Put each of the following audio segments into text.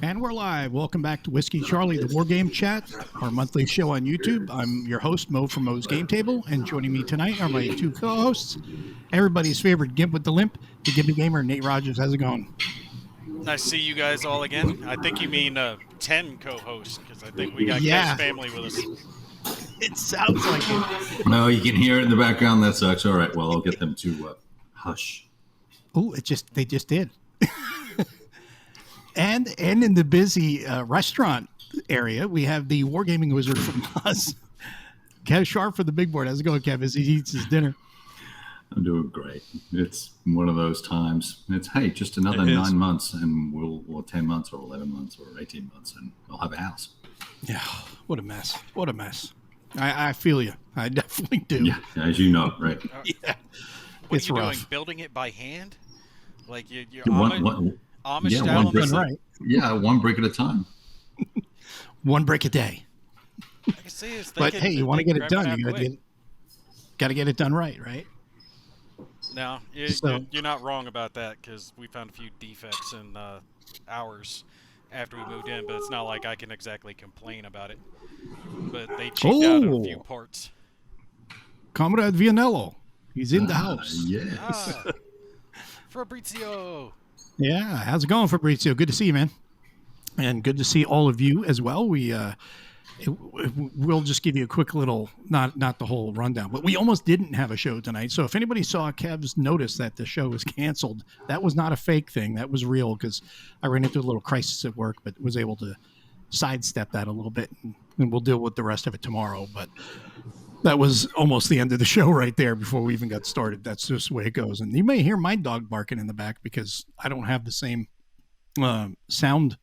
And we're live. Welcome back to Whiskey Charlie, the War Game Chat, our monthly show on YouTube. I'm your host, Mo from Mo's Game Table, and joining me tonight are my two co-hosts, everybody's favorite Gimp with the Limp, the Gimpy Gamer, Nate Rogers. How's it going? Nice to see you guys all again. I think you mean 10 co-hosts, because I think we got Yeah. Kev's family with us. It sounds like it. No, you can hear it in the background. That sucks. All right, well, I'll get them to hush. Oh, they just did. And in the busy restaurant area, we have the Wargaming Wizard from Oz, Kev Sharp for the big board. How's it going, Kev, as he eats his dinner? I'm doing great. It's one of those times. It's, hey, just another 9 months, and or 10 months, or 11 months, or 18 months, and we'll have a house. Yeah, what a mess. What a mess. I feel you. I definitely do. Yeah, as you know, right? Yeah. What It's are you rough. doing? Building it by hand? Like you're Amish yeah, style? one brick, right. yeah, one brick at a time. One brick a day. I can see it's But thinking hey, you that want to they get it grab done, you quick. got to get it done right? No, So- you're not wrong about that, because we found a few defects in ours after we moved in, but it's not like I can exactly complain about it. But they cheaped out on a few Oh. parts. Comrade Vianello, he's in the house. Yes. Ah, Fabrizio! Yeah, how's it going, Fabrizio? Good to see you, man. And good to see all of you as well. We'll just give you a quick little, not the whole rundown, but we almost didn't have a show tonight. So if anybody saw Kev's notice that the show was canceled, that was not a fake thing. That was real, because I ran into a little crisis at work, but was able to sidestep that a little bit, and we'll deal with the rest of it tomorrow. But that was almost the end of the show right there before we even got started. That's just the way it goes. And you may hear my dog barking in the back because I don't have the same sound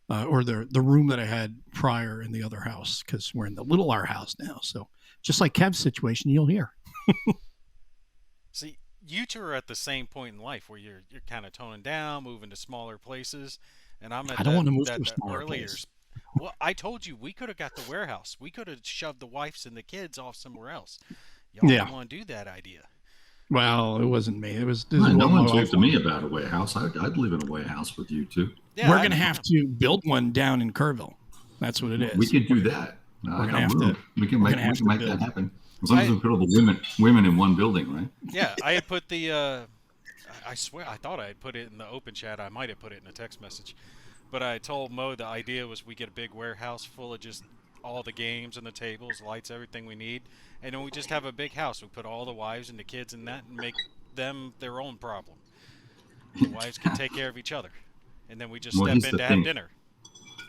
or the room that I had prior in the other house, because we're in the little R house now. So just like Kev's situation, you'll hear. See, you two are at the same point in life where you're kind of toning down, moving to smaller places, and I'm at I don't want to move that to a smaller earlier. place. Well, I told you we could have got the warehouse. We could have shoved the wives and the kids off somewhere else. Y'all Yeah. didn't want to do that idea. Well, it wasn't me. It was. No one talked to me about a warehouse. I'd live in a warehouse with you too. Yeah, We're going to have to build one down in Kerrville. That's what it is. We could do that. We're gonna have to- We can we're make gonna have to that build. happen. As long as we put all the women in one building, right? Yeah, I had put the. I swear, I thought I had put it in the open chat. I might have put it in a text message, but I told Mo the idea was we get a big warehouse full of just all the games and the tables, lights, everything we need, and then we just have a big house. We put all the wives and the kids in that and make them their own problem. The wives can take care of each other, and then we just Well, step here's in the to have thing. dinner.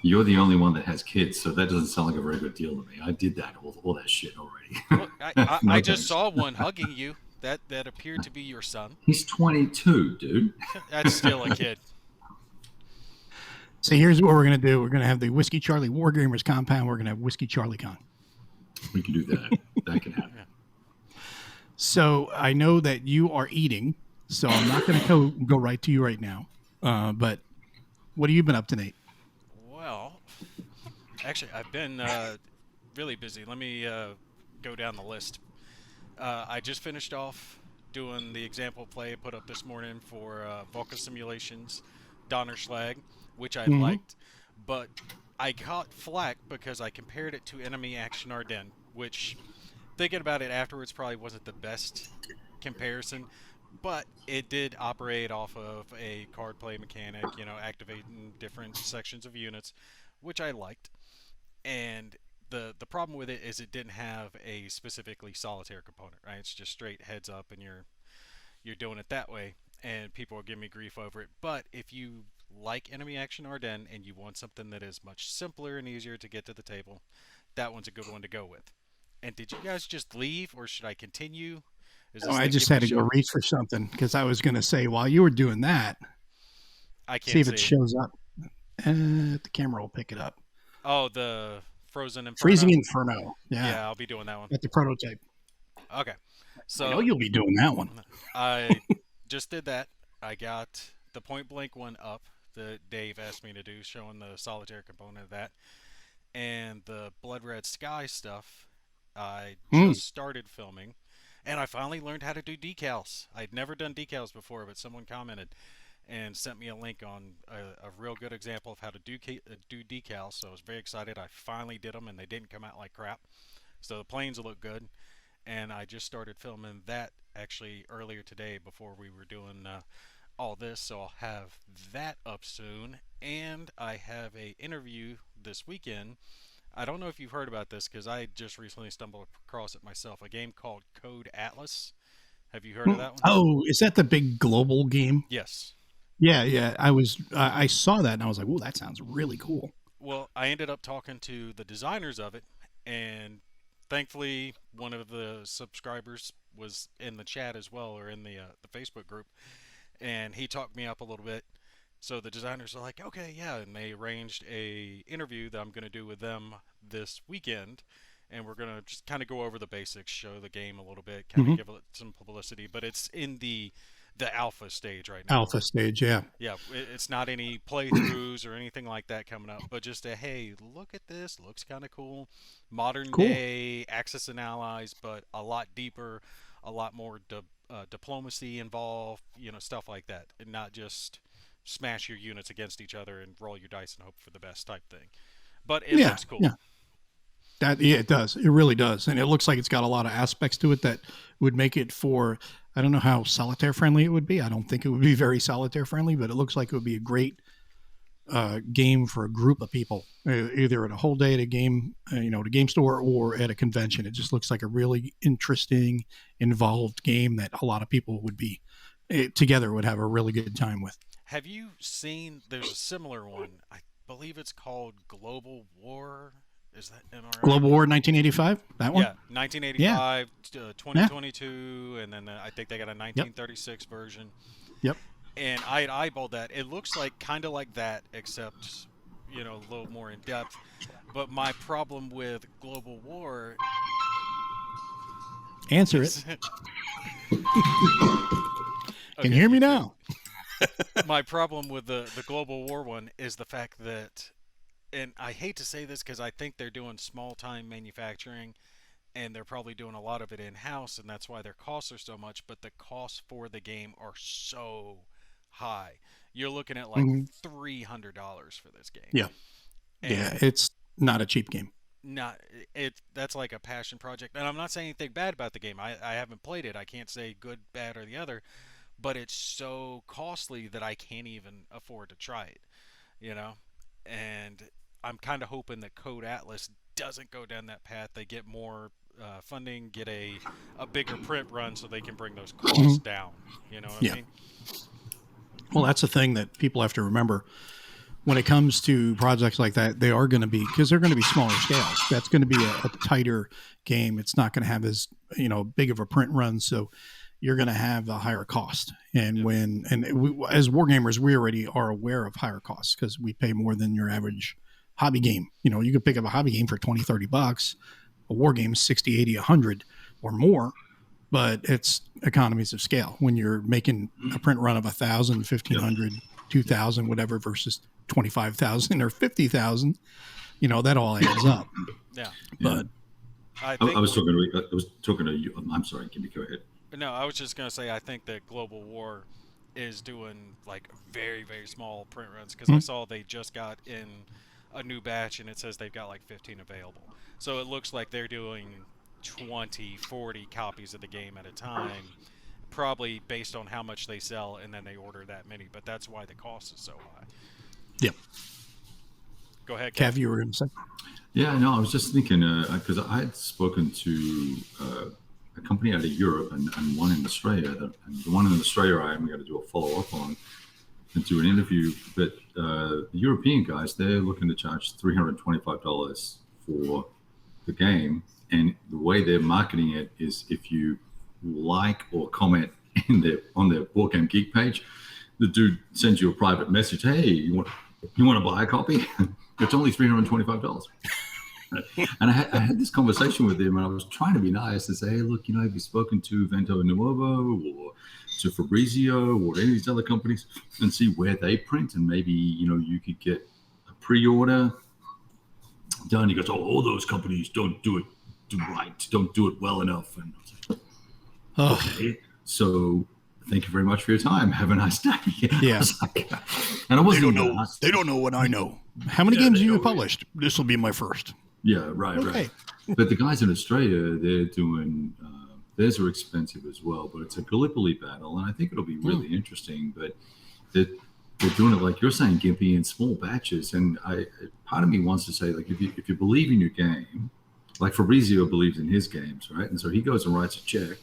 You're the only one that has kids, so that doesn't sound like a very good deal to me. I did that all that shit already. Look, I No just thanks. saw one hugging you. That appeared to be your son. He's 22, dude. That's still a kid. So here's what we're going to do. We're going to have the Whiskey Charlie Wargamers compound. We're going to have Whiskey Charlie Con. We can do that. That can happen. So I know that you are eating, so I'm not going to go right to you right now. But what have you been up to, Nate? Well, actually, I've been really busy. Let me go down the list. I just finished off doing the example play I put up this morning for Vulcan Simulations, Donnerschlag, which I liked, but I got flack because I compared it to Enemy Action Ardennes, which, thinking about it afterwards, probably wasn't the best comparison, but it did operate off of a card play mechanic, activating different sections of units, which I liked. And the problem with it is it didn't have a specifically solitaire component, right? It's just straight heads up, and you're doing it that way, and people are giving me grief over it. But if you like Enemy Action Ardennes and you want something that is much simpler and easier to get to the table, that one's a good one to go with. And did you guys just leave, or should I continue? Is this Oh, I the just Gimpy had to show? go reach for something because I was going to say, while you were doing that, I can't see if it shows up. The camera will pick it up. Oh, the Frozen Inferno. Freezing Inferno. Yeah. Yeah, I'll be doing that one. At the prototype. Okay. So I know you'll be doing that one. I just did that. I got the point blank one up that Dave asked me to do, showing the solitaire component of that. And the Blood Red Sky stuff, I just started filming. And I finally learned how to do decals. I'd never done decals before, but someone commented. and sent me a link on a real good example of how to do decals. So I was very excited. I finally did them, and they didn't come out like crap. So the planes look good, and I just started filming that actually earlier today before we were doing all this. So I'll have that up soon, and I have a interview this weekend. I don't know if you've heard about this because I just recently stumbled across it myself. A game called Code Atlas. Have you heard of that one? Oh, is that the big global game? Yes. Yeah, yeah. I saw that and I was like, "Oh, that sounds really cool." Well, I ended up talking to the designers of it, and thankfully, one of the subscribers was in the chat as well, or in the Facebook group, and he talked me up a little bit. So the designers are like, okay, yeah, and they arranged a interview that I'm going to do with them this weekend, and we're going to just kind of go over the basics, show the game a little bit, kind of Mhm. give it some publicity, but it's in the alpha stage right now. Alpha stage, yeah. Yeah, it's not any playthroughs or anything like that coming up, but just a hey, look at this, looks kind of cool, modern Cool. day Axis and Allies, but a lot deeper, a lot more diplomacy involved, stuff like that, and not just smash your units against each other and roll your dice and hope for the best type thing. But it Yeah, looks cool. yeah. It does. It really does. And it looks like it's got a lot of aspects to it that would make it for, I don't know how solitaire friendly it would be. I don't think it would be very solitaire friendly, but it looks like it would be a great game for a group of people, either at a whole day at a game, at a game store or at a convention. It just looks like a really interesting, involved game that a lot of people would be together would have a really good time with. Have you seen, there's a similar one, I believe it's called Global War. Is that am I right? Global War 1985? That one? Yeah, 1985, 2022, and then I think they got a 1936 version. Yep. And I eyeballed that. It looks like kind of like that, except a little more in depth. But my problem with Global War. Answer it. Can you hear me now? My problem with the Global War one is the fact that, and I hate to say this because I think they're doing small-time manufacturing, and they're probably doing a lot of it in-house, and that's why their costs are so much, but the costs for the game are so high. You're looking at like $300 for this game. Yeah. And it's not a cheap game. That's like a passion project. And I'm not saying anything bad about the game. I haven't played it. I can't say good, bad, or the other, but it's so costly that I can't even afford to try it, And I'm kind of hoping that Code Atlas doesn't go down that path. They get more funding, get a bigger print run so they can bring those costs down. You know what I mean? Well, that's the thing that people have to remember when it comes to projects like that. They are going to be, because they're going to be smaller scales. That's going to be a tighter game. It's not going to have as big of a print run, so you're going to have a higher cost. And as wargamers, we already are aware of higher costs because we pay more than your average hobby game. You could pick up a hobby game for $20-$30. A war game is $60, $80, $100 or more. But it's economies of scale when you're making a print run of 1,000, 1,500, 2,000, whatever, versus 25,000 or 50,000. That all adds up. Yeah. But I was talking to you. I'm sorry. Can you go ahead? No, I was just gonna say I think that Global War is doing like very, very small print runs because I saw they just got in a new batch and it says they've got like 15 available. So it looks like they're doing 20, 40 copies of the game at a time, probably based on how much they sell, and then they order that many. But that's why the cost is so high. Yeah. Go ahead, Cav, you were going to say? Yeah, no, I was just thinking because I had spoken to a company out of Europe and one in Australia. And the one in Australia I am going to do a follow-up on and do an interview. But the European guys, they're looking to charge $325 for the game. And the way they're marketing it is if you like or comment on their Board Game Geek page, the dude sends you a private message. Hey, you want to buy a copy? It's only $325. And I had this conversation with him, and I was trying to be nice and say, hey, look, have you spoken to Vento Nuovo or to Fabrizio or any of these other companies and see where they print, and maybe you could get a pre-order done. He goes, all those companies don't do it right, don't do it well enough. And I was like, okay, so thank you very much for your time. Have a nice day. Yeah. And I They wasn't. don't know. They don't know what I know. How many games have you published? This will be my first. Yeah, right, Okay. right. But the guys in Australia, they're doing. Theirs are expensive as well, but it's a Gallipoli battle, and I think it'll be really interesting. But they're doing it like you're saying, Gimpy, in small batches. And part of me wants to say, like, if you believe in your game, like Fabrizio believes in his games, right? And so he goes and writes a check,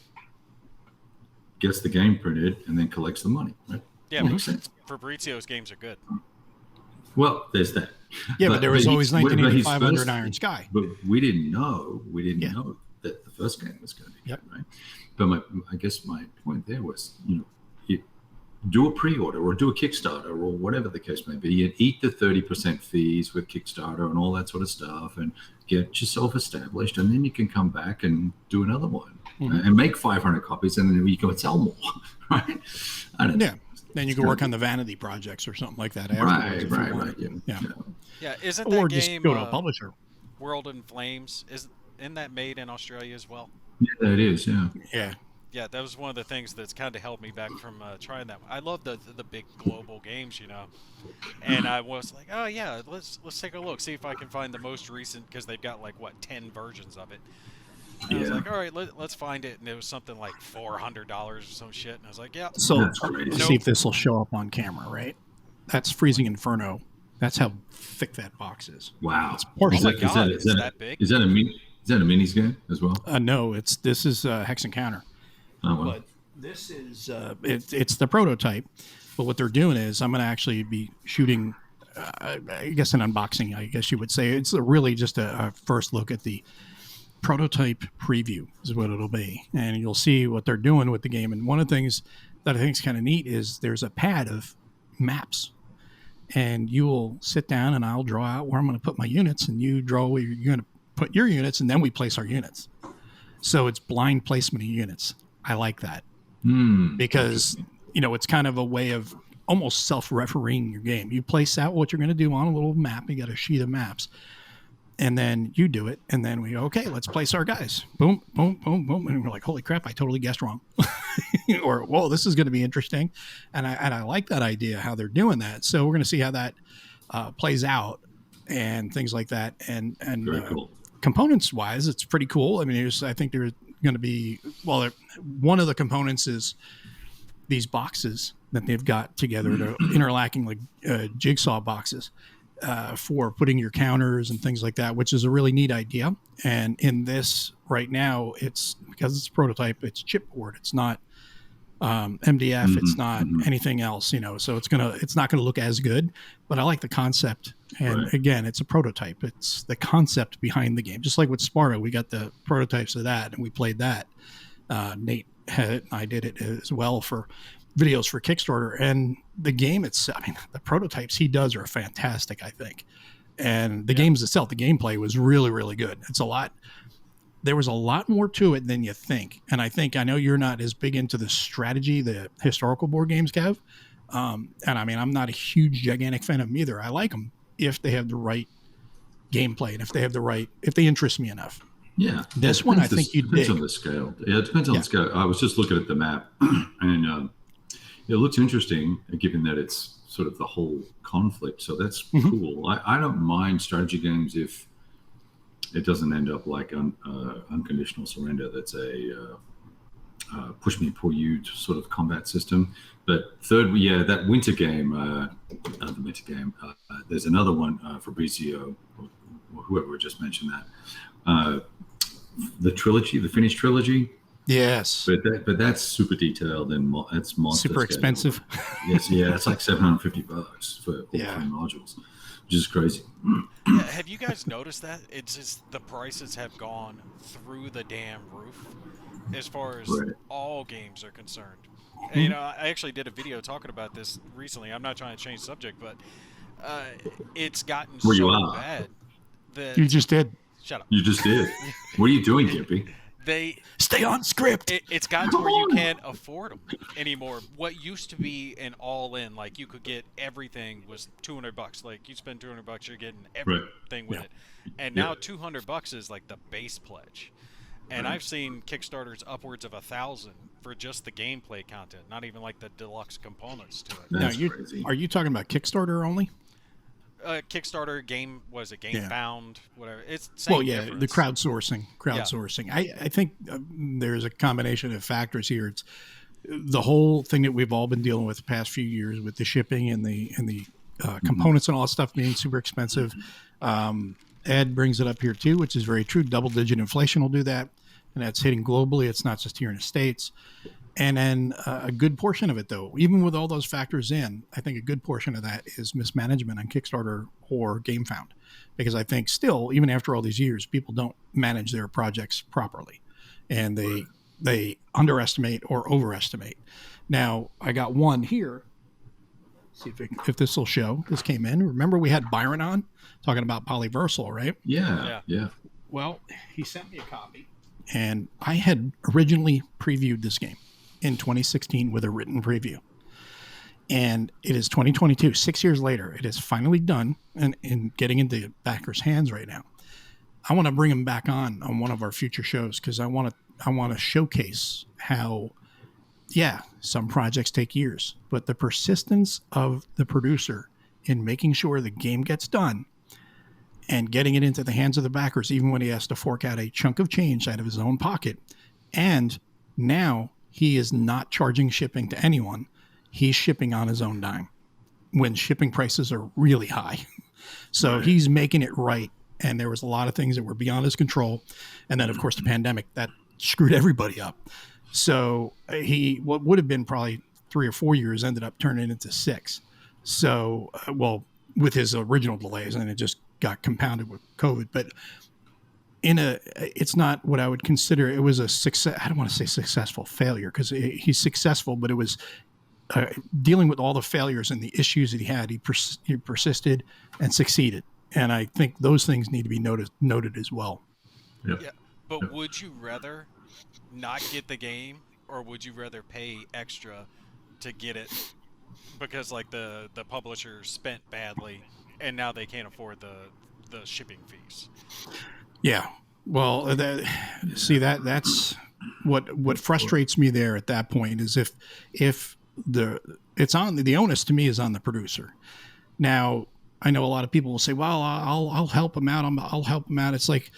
gets the game printed, and then collects the money, right? Yeah, makes sense. Fabrizio's games are good. Well, there's that. Yeah, but there was always 1985 but under an iron sky. But we didn't know that the first game was going to be good, right? But I guess my point there was, you do a pre-order or do a Kickstarter or whatever the case may be, and eat the 30% fees with Kickstarter and all that sort of stuff, and get yourself established, and then you can come back and do another one and make 500 copies, and then you can sell more, right? I don't know. Yeah. Then you can work on the vanity projects or something like that afterwards. Right. Yeah, isn't or that just game go to a publisher. World in Flames? Isn't that made in Australia as well? Yeah, it is. Yeah. Yeah, that was one of the things that's kind of held me back from trying that. I love the big global games, and I was like, oh yeah, let's take a look, see if I can find the most recent, because they've got like 10 versions of it. And I was like, all right, let's find it, and it was something like $400 or some shit, and I was like, yeah. So let's see if this will show up on camera, right? That's Freezing Inferno. That's how thick that box is. Wow. It's Oh my God, is that big? Is that a minis game as well? No, this is Hex Encounter. Oh, well. But this is it's the prototype. But what they're doing is I'm going to actually be shooting, I guess, an unboxing. I guess you would say it's really just a first look at the prototype preview is what it'll be, and you'll see what they're doing with the game. And one of the things that I think is kind of neat is there's a pad of maps, and you will sit down and I'll draw out where I'm going to put my units, and you draw where you're going to put your units, and then we place our units. So it's blind placement of units. I like that because it's kind of a way of almost self-refereeing your game. You place out what you're going to do on a little map. You got a sheet of maps, and then you do it, and then we go, okay, let's place our guys. Boom, boom, boom, boom, and we're like, holy crap, I totally guessed wrong. Or, whoa, this is going to be interesting. And I like that idea, how they're doing that. So we're going to see how that plays out and things like that. And Very cool. Components wise, it's pretty cool. I mean, I think there's going to be, one of the components is these boxes that they've got together, to interlocking like jigsaw boxes for putting your counters and things like that, which is a really neat idea. And in this right now, it's because it's a prototype, it's chipboard. It's not MDF. It's not anything else, so it's not gonna look as good, but I like the concept. And again, it's a prototype. It's the concept behind the game. Just like with Sparta, we got the prototypes of that and we played that. Nate had it, and I did it as well for videos for Kickstarter. And the game itself, I mean, the prototypes he does are fantastic, I think. And the games itself, the gameplay was really, really good. There was a lot more to it than you think. And I know you're not as big into the strategy, the historical board games, Kev. And I mean, I'm not a huge, gigantic fan of them either. I like them if they have the right gameplay and if they interest me enough. Yeah. This one, I think you dig. Depends on the scale. Yeah, it depends on the scale. I was just looking at the map, and it looks interesting, given that it's sort of the whole conflict. So that's cool. I don't mind strategy games if it doesn't end up like Unconditional Surrender. That's a push me, pull you sort of combat system. But that winter game, the winter game, there's another one, Fabrizio, or whoever just mentioned that. The trilogy, the Finnish trilogy. Yes. But that's super detailed and it's monster super scale. expensive. Yes, yeah, it's like $750 for all 3 modules, which is crazy. Yeah, have you guys noticed that? It's just the prices have gone through the damn roof as far as all games are concerned. And, I actually did a video talking about this recently. I'm not trying to change the subject, but it's gotten so bad that you just did. Shut up. You just did. What are you doing, Gimpy? They stay on script. It's gotten to where you can't afford them anymore. What used to be an all-in, like you could get everything, was $200. Like you spend $200, you're getting everything with it. And now $200 is like the base pledge. And Right. I've seen Kickstarters upwards of 1,000 for just the gameplay content, not even like the deluxe components to it. Now, That's crazy. are you talking about Kickstarter only? Kickstarter game was it Yeah. GameFound, whatever. It's Well, same yeah, the difference. crowdsourcing. I think there's a combination of factors here. It's the whole thing that we've all been dealing with the past few years with the shipping and the components and all that stuff being super expensive. Ed brings it up here too, which is very true. Double-digit inflation will do that, and that's hitting globally. It's not just here in the States. And then a good portion of it, though, even with all those factors in, I think a good portion of that is mismanagement on Kickstarter or GameFound, because I think still, even after all these years, people don't manage their projects properly, and they underestimate or overestimate. Now, I got one here. See if this will show. This came in. Remember, we had Byron on talking about Polyversal, right? Yeah. Well, he sent me a copy, and I had originally previewed this game in 2016 with a written preview. And it is 2022, 6 years later. It is finally done and getting into backers' hands right now. I want to bring him back on one of our future shows because I want to showcase how, yeah, some projects take years, but the persistence of the producer in making sure the game gets done and getting it into the hands of the backers, even when he has to fork out a chunk of change out of his own pocket. And now he is not charging shipping to anyone. He's shipping on his own dime when shipping prices are really high. So he's making it right. And there was a lot of things that were beyond his control. And then, of course, the pandemic, that screwed everybody up. So what would have been probably 3 or 4 years ended up turning into 6. So, with his original delays, and it just got compounded with COVID. But it's not what I would consider. It was a success. I don't want to say successful failure because he's successful, but it was dealing with all the failures and the issues that he had. He persisted and succeeded, and I think those things need to be noted as well. Yep. Yeah, but would you rather not get the game, or would you rather pay extra to get it because like the publisher spent badly and now they can't afford the shipping fees? Yeah. Well, that's what frustrates me there at that point is if the onus to me is on the producer. Now, I know a lot of people will say, well, I'll help him out. I'll help him out. It's like,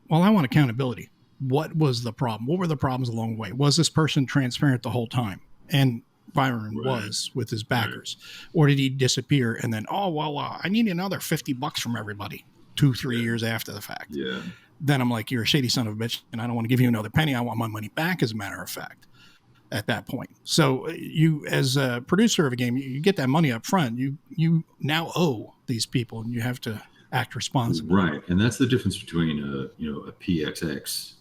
well, I want accountability. What was the problem? What were the problems along the way? Was this person transparent the whole time? And Byron was with his backers, or did he disappear and then, I need another $50 from everybody 2-3 years after the fact. Yeah. Then I'm like, you're a shady son of a bitch, and I don't want to give you another penny. I want my money back, as a matter of fact, at that point. So you, as a producer of a game, you get that money up front. You now owe these people, and you have to act responsibly. Right, and that's the difference between a PXX,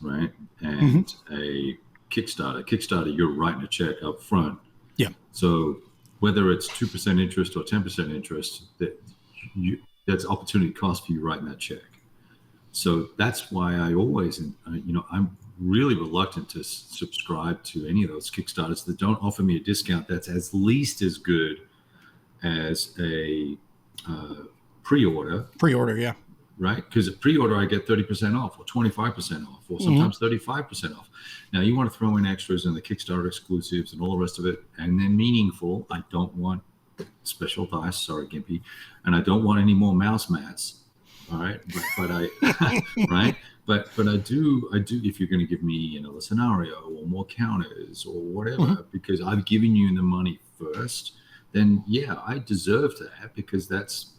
right, and a Kickstarter. Kickstarter, you're writing a check up front. Yeah. So whether it's 2% interest or 10% interest, that's opportunity cost for you writing that check. So that's why I always, I'm really reluctant to subscribe to any of those Kickstarters that don't offer me a discount that's at least as good as a pre-order. Pre-order, yeah. Right? Because at pre-order, I get 30% off or 25% off or sometimes 35% off. Now, you want to throw in extras and the Kickstarter exclusives and all the rest of it, and then meaningful. I don't want special dice, sorry, Gimpy, and I don't want any more mouse mats. All right, but I, right, but I do. If you're going to give me a scenario or more counters or whatever, because I've given you the money first, then yeah, I deserve that because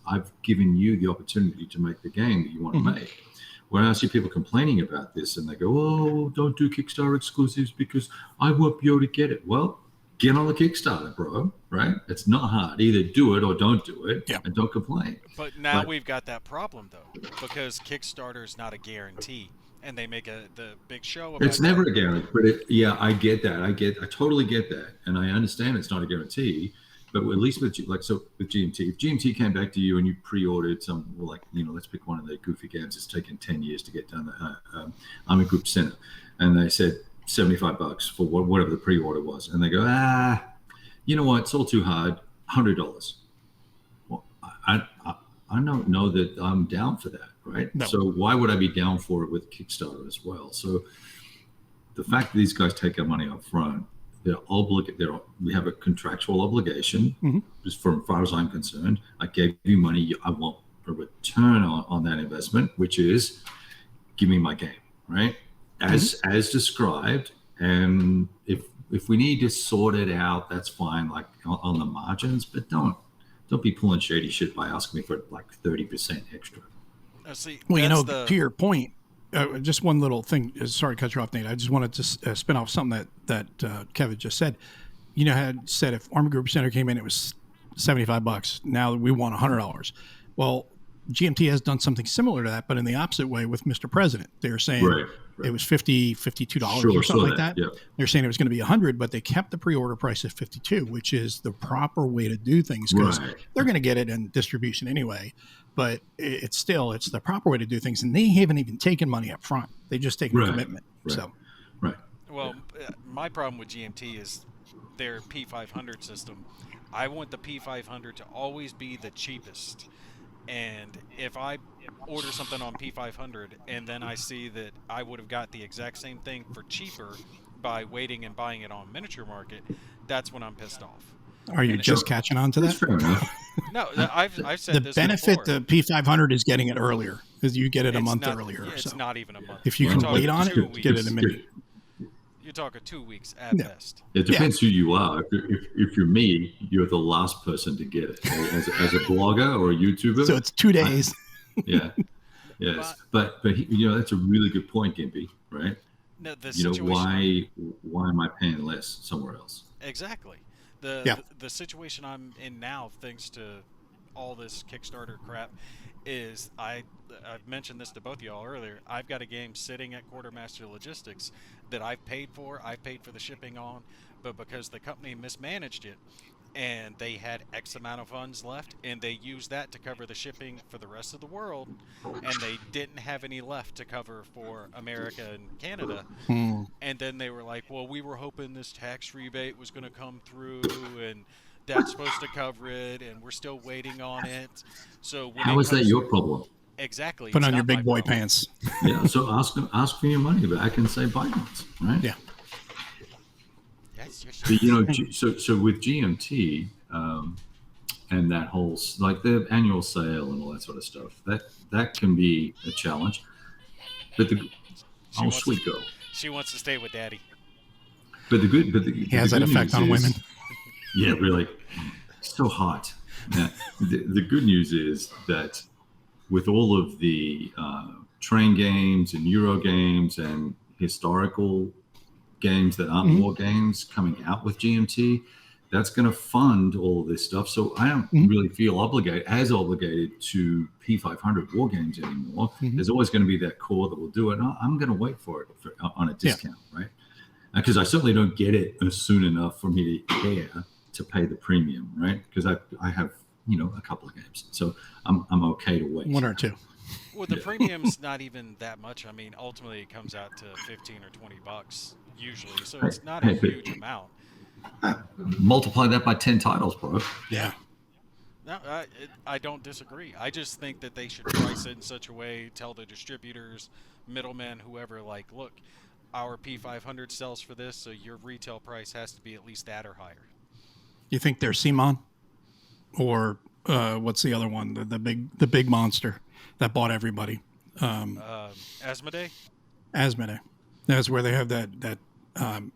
I've given you the opportunity to make the game that you want to make. When I see people complaining about this and they go, "Oh, don't do Kickstarter exclusives because I won't be able to get it." Well, get on the Kickstarter, bro, right? It's not hard. Either do it or don't do it, and don't complain. But now we've got that problem, though, because Kickstarter is not a guarantee, and they make the big show about it's never a guarantee, but I get that. I totally get that, and I understand it's not a guarantee. But at least with GMT, if GMT came back to you and you pre-ordered some, let's pick one of the goofy games that's taken 10 years to get done. I'm a group center, and they said $75 for whatever the pre-order was, and they go, you know what? It's all too hard. $100. Well, I don't know that I'm down for that, right? No. So why would I be down for it with Kickstarter as well? So the fact that these guys take our money up front, we have a contractual obligation. Mhm. Just from as far as I'm concerned, I gave you money. I want a return on that investment, which is give me my game, right? As described. And if we need to sort it out, that's fine, like on the margins, but don't be pulling shady shit by asking me for like 30% extra. See, well, to your point, just one little thing. Sorry to cut you off, Nate. I just wanted to spin off something that Kevin just said. Had said if Army Group Center came in, it was $75. Now we want $100. Well, GMT has done something similar to that, but in the opposite way with Mr. President. They're saying it was $52 or something like that. Yeah. They're saying it was going to be $100, but they kept the pre-order price at $52, which is the proper way to do things because they're going to get it in distribution anyway. But it's the proper way to do things, and they haven't even taken money up front. They just take a commitment. So, well, my problem with GMT is their P500 system. I want the P500 to always be the cheapest. And if I order something on P500 and then I see that I would have got the exact same thing for cheaper by waiting and buying it on Miniature Market, that's when I'm pissed off. Are you just catching on to that? Fair enough. No, I've said this benefit before. the P500 is getting it earlier because you get it a month not, earlier. Yeah, it's not even a month. If you can wait on it, get it a minute. You're talking 2 weeks at best. It depends who you are. If you're me, you're the last person to get it as a blogger or a YouTuber. So it's 2 days. Yeah. Yes. But that's a really good point, Gimpy, right? No, the situation, why am I paying less somewhere else? Exactly. The situation I'm in now, thanks to all this Kickstarter crap, is I've mentioned this to both of y'all earlier. I've got a game sitting at Quartermaster Logistics that I've paid for the shipping on, but because the company mismanaged it and they had X amount of funds left and they used that to cover the shipping for the rest of the world, and they didn't have any left to cover for America and Canada. And then they were like, well, we were hoping this tax rebate was going to come through and that's supposed to cover it, and we're still waiting on it. So how is that your problem? Exactly. Put on your big boy pants. Yeah. So ask for your money back and say buy once, right? Yeah. Yes. So with GMT and that whole like the annual sale and all that sort of stuff, that can be a challenge. But sweet girl. She wants to stay with Daddy. But he has that effect on women. Yeah, really. So hot. The good news is that with all of the train games and Euro games and historical games that aren't war games coming out with GMT, that's going to fund all of this stuff. So I don't really feel obligated to P500 war games anymore. There's always going to be that core that will do it. I'm going to wait for it on a discount, right? Because I certainly don't get it soon enough for me to care to pay the premium, right? Because I have a couple of games, so I'm okay to wait. One or two. Well, the premium's not even that much. I mean, ultimately it comes out to $15 or $20 usually, so it's not a huge amount. Multiply that by 10 titles, bro. Yeah. No, I don't disagree. I just think that they should price it in such a way, tell the distributors, middlemen, whoever, like, look, our P500 sells for this, so your retail price has to be at least that or higher. You think they're Simon? Or what's the other one? The big monster that bought everybody. Asmodee? Asmodee. That's where they have that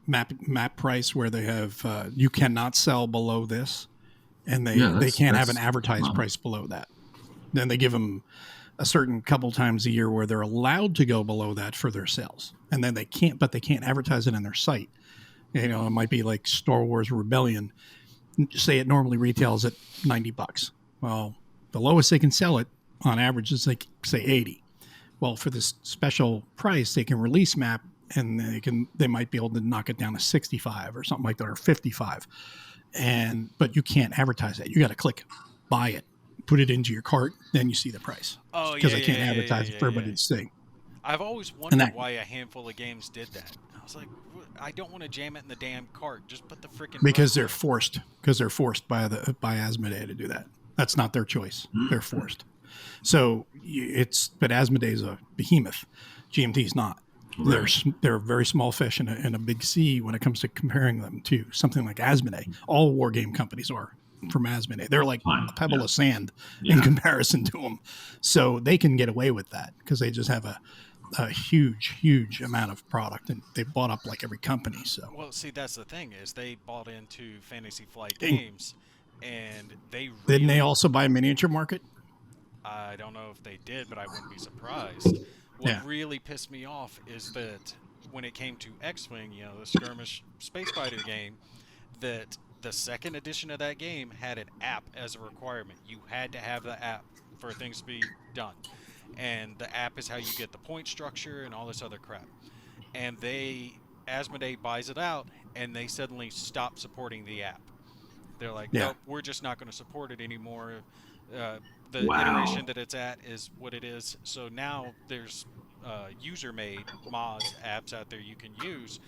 map price where they have you cannot sell below this, and they can't have an advertised price below that. Then they give them a certain couple times a year where they're allowed to go below that for their sales, and then they can't advertise it on their site. It might be like Star Wars Rebellion. Say it normally retails at $90. Well, the lowest they can sell it on average is like say 80. Well, for this special price, they can release map and they might be able to knock it down to 65 or something like that, or 55. But you can't advertise that. You got to click buy it, put it into your cart, then you see the price. Oh, because they can't advertise it for everybody to see. I've always wondered why a handful of games did that. I was like, I don't want to jam it in the damn cart. Just put the freaking. Because they're forced. Because they're forced by Asmodee to do that. That's not their choice. They're forced. So but Asmodee's a behemoth. GMT's not. Right. They're a very small fish in a big sea when it comes to comparing them to something like Asmodee. All war game companies are from Asmodee. They're like Fine. a pebble Yeah. of sand Yeah. in comparison to them. So they can get away with that because they just have a huge amount of product, and they bought up like every company. So Well, see, that's the thing is they bought into Fantasy Flight Games, and they didn't they really. also buy a miniature market? I don't know if they did, but I wouldn't be surprised. What Yeah. really pissed me off is that when it came to X-Wing, the skirmish space fighter game, that the second edition of that game had an app as a requirement. You had to have the app for things to be done. And the app is how you get the point structure and all this other crap. And Asmodee buys it out, and they suddenly stop supporting the app. They're like, Yeah. nope, we're just not going to support it anymore. The Wow. iteration that it's at is what it is. So now there's user-made mods, apps out there you can use,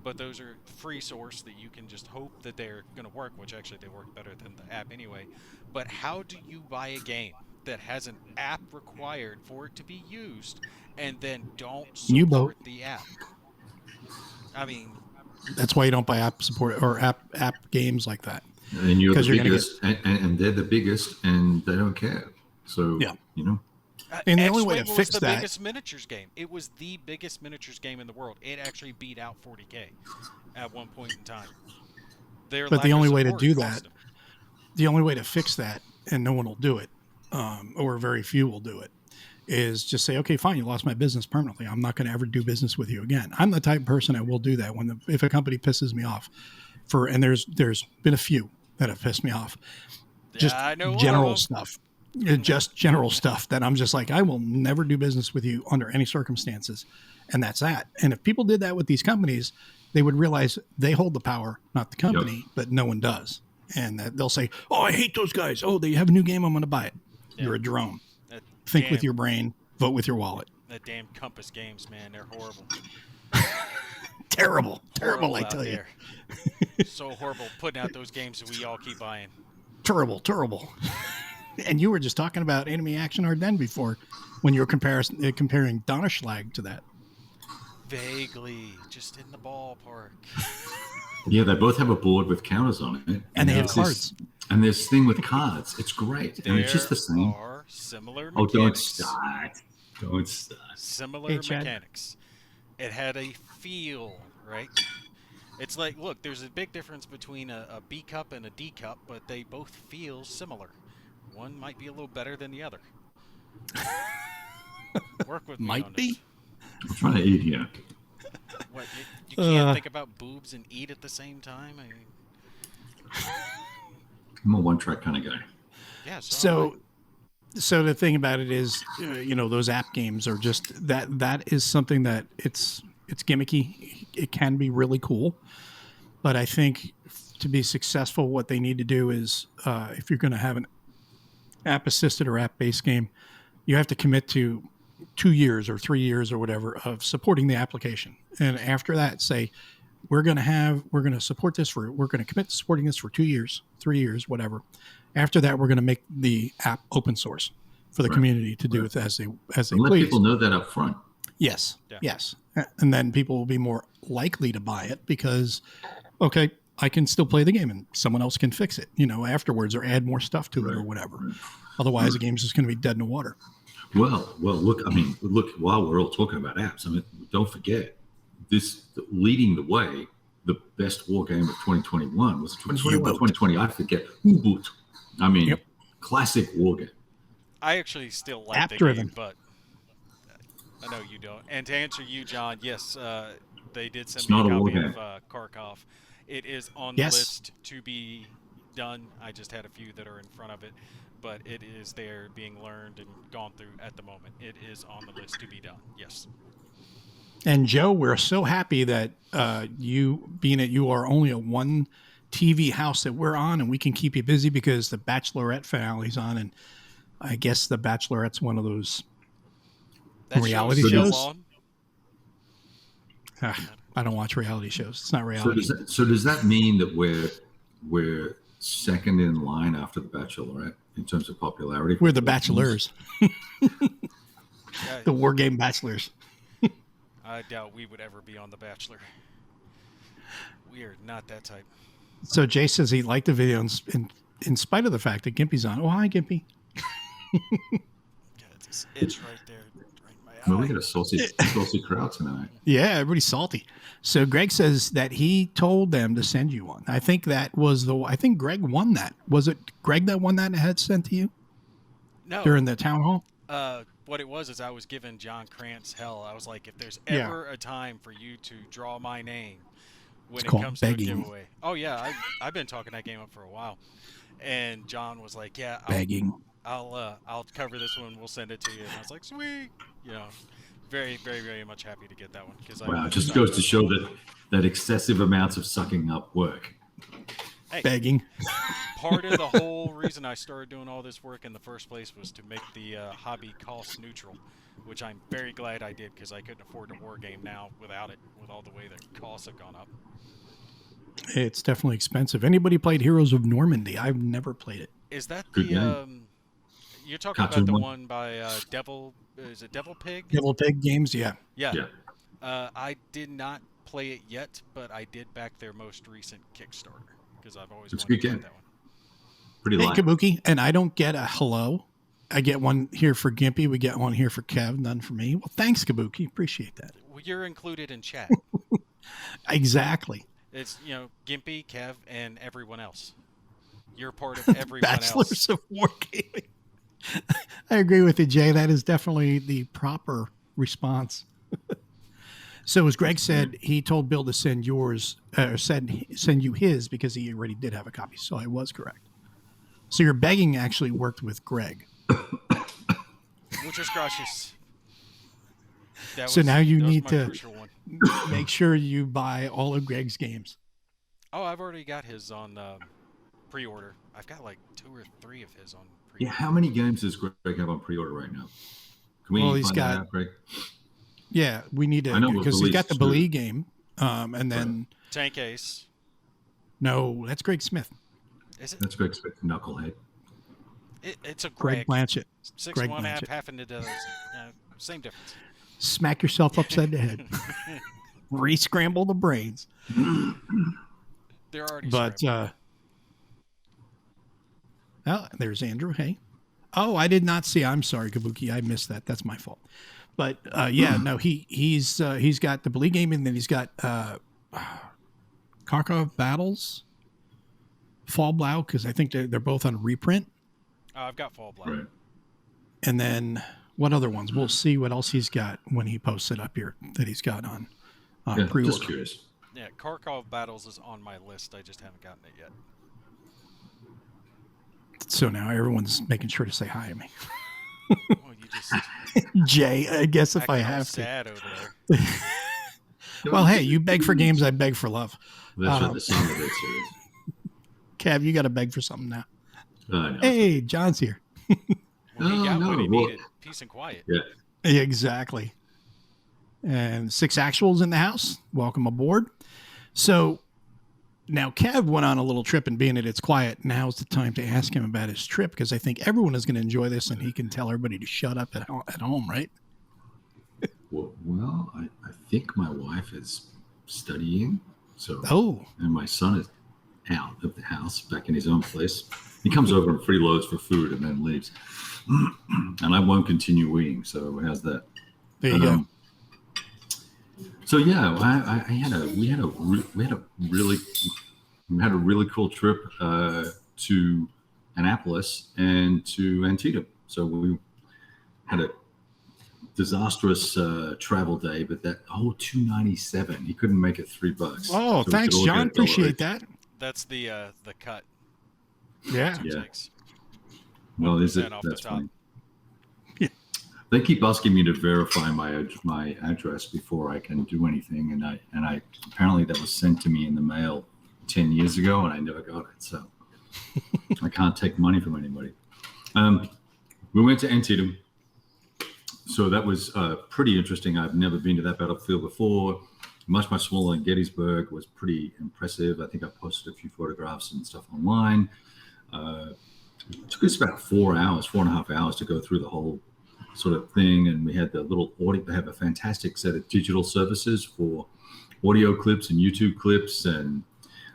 but those are free source that you can just hope that they're going to work, which actually they work better than the app anyway. But how do you buy a game that has an app required for it to be used and then don't U-boat. support the app? I mean, That's why you don't buy app support or app games like that. And you're the 'Cause you're gonna biggest, and they're the biggest, and they don't care. So Yeah. And And the only way to X-Wing fix was the that- biggest miniatures game. It was the biggest miniatures game in the world. It actually beat out 40K at one point in time. But the only way to do that, the only way to fix that, and no one will do it, or very few will do it, is just say, okay, fine, you lost my business permanently. I'm not going to ever do business with you again. I'm the type of person that will do that if a company pisses me off. And there's been a few that have pissed me off. Just I know general stuff. Just general stuff that I'm just like, I will never do business with you under any circumstances. And that's that. And if people did that with these companies, they would realize they hold the power, not the company, but no one does. And they'll say, oh, I hate those guys. Oh, they have a new game. I'm going to buy it. Yeah. You're a drone. That Think damn- with your brain, vote with your wallet. That damn Compass games, man, they're horrible. Terrible, Horrible I out tell you. there. So horrible putting out those games that we all keep buying. Terrible. And you were just talking about Enemy Action Ardennes before when you were comparing Donnerschlag to that. Vaguely, just in the ballpark. Yeah, they both have a board with counters on it, And they have there's cards. And this thing with cards, it's great, and it's just the same. There are similar Oh, mechanics. don't start! Don't start! Similar Hey, Chad. mechanics. It had a feel, right? It's like, look, there's a big difference between a B cup and a D cup, but they both feel similar. One might be a little better than the other. Work with me Might on be. this. I'm trying to eat here. What, you can't think about boobs and eat at the same time? I mean, I'm a one-track kind of guy. yeah. So the thing about it is, those app games are just that is something that it's gimmicky. It can be really cool, but I think to be successful, what they need to do is, if you're going to have an app assisted or app based game, you have to commit to 2 years or 3 years or whatever of supporting the application, and after that, say we're going to support this we're going to commit to supporting this for 2 years, 3 years, whatever. After that, we're going to make the app open source for the community to do with as they Let please. people know that up front. Yes. Yeah. Yes. And then people will be more likely to buy it because, okay, I can still play the game and someone else can fix it, afterwards or add more stuff to it or whatever. Otherwise, the game's just going to be dead in the water. Well, look. While we're all talking about apps, don't forget this leading the way. The best war game of 2021 was it 2021, U-boat. 2020. I forget. U-boat. Classic war game. I actually still like the App-driven. game, but I know you don't. And to answer you, John, yes, they did send It's me a not a war copy game. of Kharkov. It is on the Yes. list to be done. I just had a few that are in front of it, but it is there being learned and gone through at the moment. It is on the list to be done. Yes. And Joe, we're so happy that you are only a one TV house that we're on, and we can keep you busy because the Bachelorette finale's on, and I guess the Bachelorette's one of those That reality show's still shows. on. I don't watch reality shows. It's not So reality. does that mean that we're second in line after the Bachelorette? in terms of popularity. We're the bachelors, Yeah, the war game bachelors. I doubt we would ever be on The Bachelor. We are not that type. So Jay says he liked the video in spite of the fact that Gimpy's on. Oh, hi, Gimpy. Yeah, it's this itch right there, right in my eye. Well, we got a saucy crowd tonight. Yeah, everybody's salty. So Greg says that he told them to send you one. I think I think Greg won that. Was it Greg that won that and had sent to you No. during the town hall? What it was is I was giving John Krantz hell. I was like, if there's ever a time for you to draw my name when it comes begging. to a giveaway. Oh, yeah. I've been talking that game up for a while. And John was like, yeah, Begging. I'll cover this one. We'll send it to you. And I was like, sweet. You know, very, very, very much happy to get that one. Wow, it just goes to show that excessive amounts of sucking up work. Hey, Begging. part of the whole reason I started doing all this work in the first place was to make the hobby cost neutral, which I'm very glad I did because I couldn't afford a war game now without it, with all the way the costs have gone up. It's definitely expensive. Anybody played Heroes of Normandy? I've never played it. Is that Good the game. you're talking Cartoon about the one? one by Devil? Is it Devil Pig? Devil Pig Games, yeah. Yeah. Yeah. I did not play it yet, but I did back their most recent Kickstarter because I've always It's a wanted good to play game. that one. Pretty Hey, light. Kabuki, and I don't get a hello. I get one here for Gimpy. We get one here for Kev, none for me. Well, thanks, Kabuki. Appreciate that. Well, you're included in chat. Exactly. It's, Gimpy, Kev, and everyone else. You're part of everyone Bachelors else. of Wargaming. I agree with you, Jay. That is definitely the proper response. So, as Greg said, he told Bill to send yours, send you his because he already did have a copy. So I was correct. So your begging actually worked with Greg. Muchas gracias. So now you that was need my to- crucial one. Make sure you buy all of Greg's games. Oh, I've already got his on pre-order. I've got like 2 or 3 of his on Yeah, pre-order. how many games does Greg have on pre-order right now? Can we Well, he's find got- that out, Greg? Yeah, we need I to know with because he's got the Belize, Belize game, and then Tank Ace. no, that's Greg Smith, Is it? That's Greg's knucklehead. It's a Greg Greg. Blanchett. 6 Greg one half, Blanchett. half into the same difference. Smack yourself upside the head. Re-scramble the brains. They're already But scrambled. oh, there's Andrew. Hey. Oh, I did not see. I'm sorry, Kabuki. I missed that. That's my fault. But yeah, no, he's got the Belize game, and then he's got Kharkov Battles, Fall Blau, because I think they're both on reprint. I've got Fall Black. Right. And then what other ones? We'll see what else he's got when he posts it up here that he's got on Yeah, pre-order. just curious. Yeah, Kharkov Battles is on my list. I just haven't gotten it yet. So now everyone's making sure to say hi to me. Well, you just Jay, I guess if I acting all have to. sad over there. Well, hey, you beg for games, I beg for love. That's right. The song of it series. Kev, you got to beg for something now. No. Hey, John's here. Well, he got what he well- needed. Peace and quiet. Yeah. Exactly. And 6 actuals in the house. Welcome aboard. So now Kev went on a little trip, and being that it's quiet, now's the time to ask him about his trip because I think everyone is going to enjoy this and he can tell everybody to shut up at home, right? Well, I think my wife is studying. So, Oh, and my son is out of the house, back in his own place. He comes over and freeloads for food and then leaves. And I won't continue eating. So how's that? there you go. So yeah, we had a really cool trip to Annapolis and to Antietam. So we had a disastrous travel day, but that $297. He couldn't make it $3. Oh, So we thanks, could all John. get Appreciate that. That's the cut. Yeah. Yeah. 6. Well, is 1% it? off the That's top. funny. Yeah. They keep asking me to verify my address before I can do anything, and I apparently that was sent to me in the mail 10 years ago, and I never got it. So I can't take money from anybody. We went to Antietam, so that was pretty interesting. I've never been to that battlefield before. Much smaller than Gettysburg. Was pretty impressive. I think I posted a few photographs and stuff online. It took us about 4 hours, 4.5 hours to go through the whole sort of thing. And we had the little audio. They have a fantastic set of digital services for audio clips and YouTube clips, and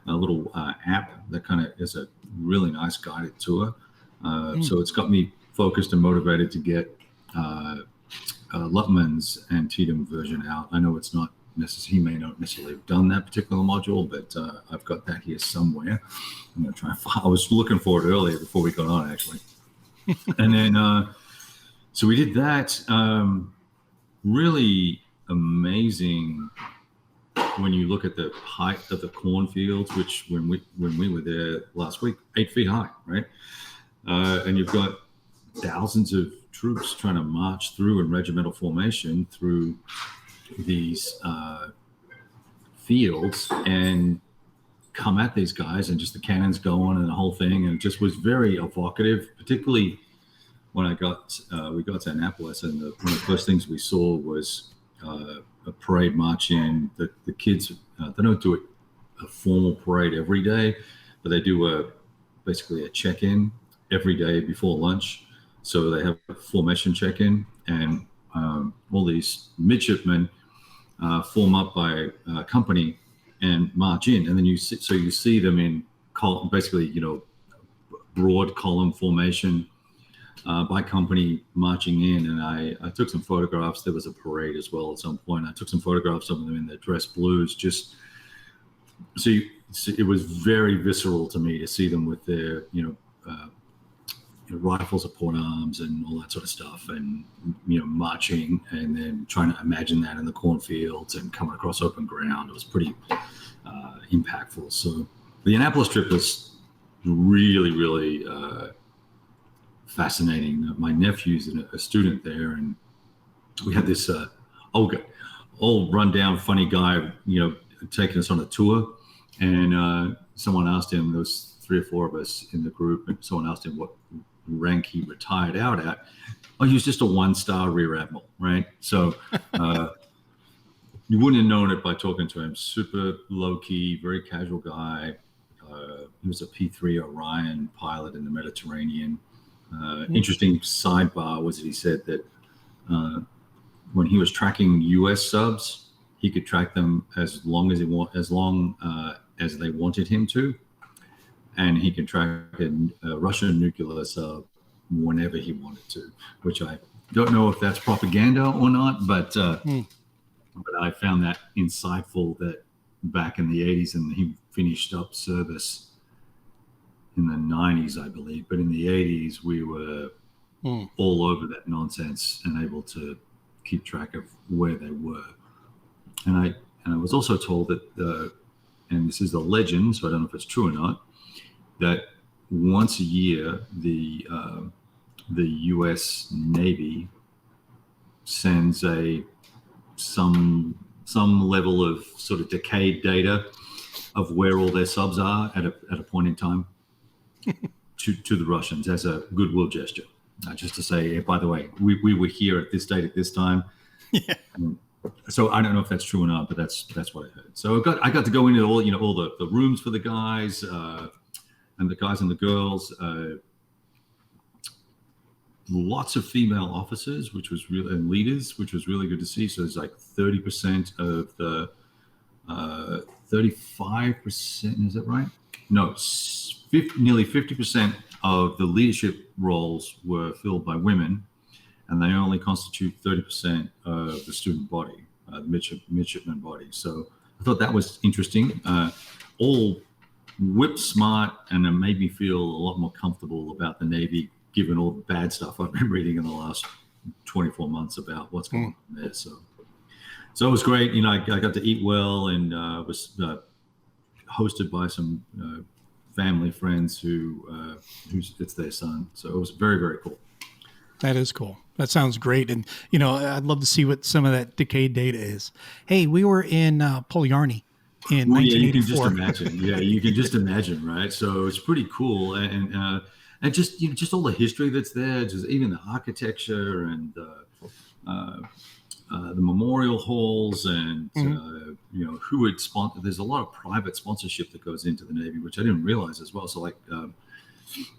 a little app that kind of is a really nice guided tour. So it's got me focused and motivated to get Lutman's Antietam version out. I know it's not necessarily, he may not necessarily have done that particular module, but I've got that here somewhere. I'm going to try and find, I was looking for it earlier before we got on, actually. And then, so we did that. Really amazing when you look at the height of the cornfields, which when we were there last week, 8 feet high, right? And you've got thousands of troops trying to march through in regimental formation through these fields and come at these guys, and just the cannons going and the whole thing. And it just was very evocative, particularly when we got to Annapolis, and one of the first things we saw was a parade march in. The kids, they don't do a formal parade every day, but they do basically a check-in every day before lunch. So they have a formation check-in, and all these midshipmen form up by company and march in, and then you see them in basically, broad column formation by company marching in. And I took some photographs. There was a parade as well at some point. I took some photographs of them in their dress blues. Just so it was very visceral to me to see them with their rifles at port arms and all that sort of stuff, and marching, and then trying to imagine that in the cornfields and coming across open ground. It was pretty impactful. So the Annapolis trip was really, really fascinating. My nephew's a student there, and we had this old rundown funny guy, taking us on a tour, and someone asked him, there was 3 or 4 of us in the group, and someone asked him what rank he retired out at. Oh, he was just a 1-star rear admiral, right? So you wouldn't have known it by talking to him. Super low-key, very casual guy. He was a P-3 Orion pilot in the Mediterranean. Interesting sidebar was that he said that when he was tracking U.S. subs, he could track them as long as they wanted him to, and he can track a Russian nuclear sub whenever he wanted to. Which I don't know if that's propaganda or not, but I found that insightful. That back in the 80s, and he finished up service in the 90s, I believe. But in the 80s, we were all over that nonsense and able to keep track of where they were. And I was also told that, and this is a legend, so I don't know if it's true or not, that once a year, the U.S. Navy sends some level of sort of decayed data of where all their subs are at a point in time to the Russians as a goodwill gesture, just to say, hey, by the way, we were here at this date at this time. Yeah. So I don't know if that's true or not, but that's what I heard. So I got to go into all the rooms for the guys and the guys and the girls. Lots of female officers, which was really, and leaders, which was really good to see. So it's like 30% of the 35%. Is that right? No, nearly 50% of the leadership roles were filled by women, and they only constitute 30% of the student body, the midshipman body. So I thought that was interesting. All whip smart, and it made me feel a lot more comfortable about the Navy, given all the bad stuff I've been reading in the last 24 months about what's going on there. So it was great. I got to eat well, and was hosted by some family friends who's it's their son. So it was very, very cool. That is cool. That sounds great. And, I'd love to see what some of that decayed data is. Hey, we were in Polyarny in 1984. Yeah, you can just imagine. Yeah, you can just imagine, right? So it's pretty cool. And just, just all the history that's there, just even the architecture and the memorial halls, and, who would sponsor. There's a lot of private sponsorship that goes into the Navy, which I didn't realize as well. So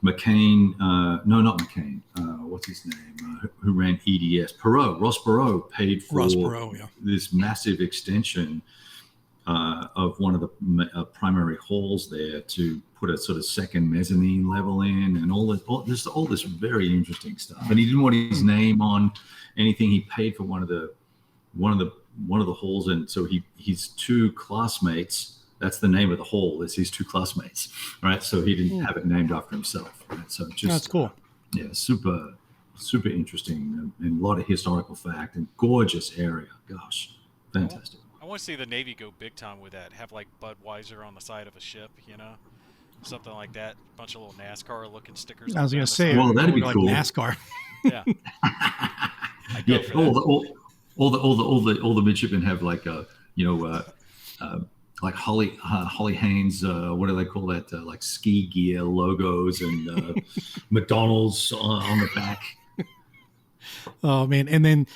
McCain, no, not McCain. What's his name? Who ran EDS? Ross Perot paid for this massive extension of one of the primary halls there to put a sort of second mezzanine level in, and all this very interesting stuff. And he didn't want his name on anything. He paid for one of the halls, and so his two classmates. That's the name of the hall. Is his two classmates, right? So he didn't have it named after himself. Right? So just that's cool. Yeah, super interesting, and a lot of historical fact, and gorgeous area. Gosh, fantastic. I want to see the Navy go big time with that. Have like Budweiser on the side of a ship, something like that. Bunch of little NASCAR looking stickers. I was going to say, well, that'd be like cool. NASCAR. Yeah. Yeah. All the midshipmen have like like Holly Haynes, what do they call that? Like ski gear logos and McDonald's on the back. Oh man! And then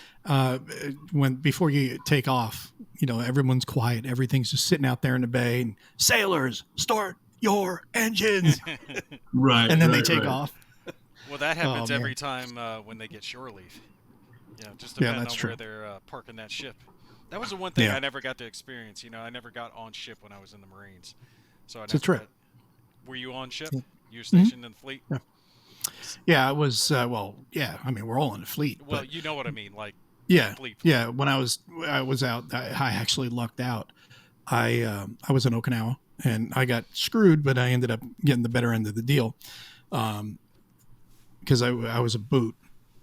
before you take off, everyone's quiet. Everything's just sitting out there in the bay. And sailors, start your engines. Right. And then they take off. Well, that happens every time when they get shore leave. Just depending on where they're parking that ship. That was the one thing I never got to experience. I never got on ship when I was in the Marines. So it's a trip. Were you on ship? You were stationed in the fleet? Yeah, I was. Well, yeah. I mean, we're all in the fleet. Well, you know what I mean, like fleet. Yeah. When I was out, I actually lucked out. I was in Okinawa and I got screwed, but I ended up getting the better end of the deal because I was a boot.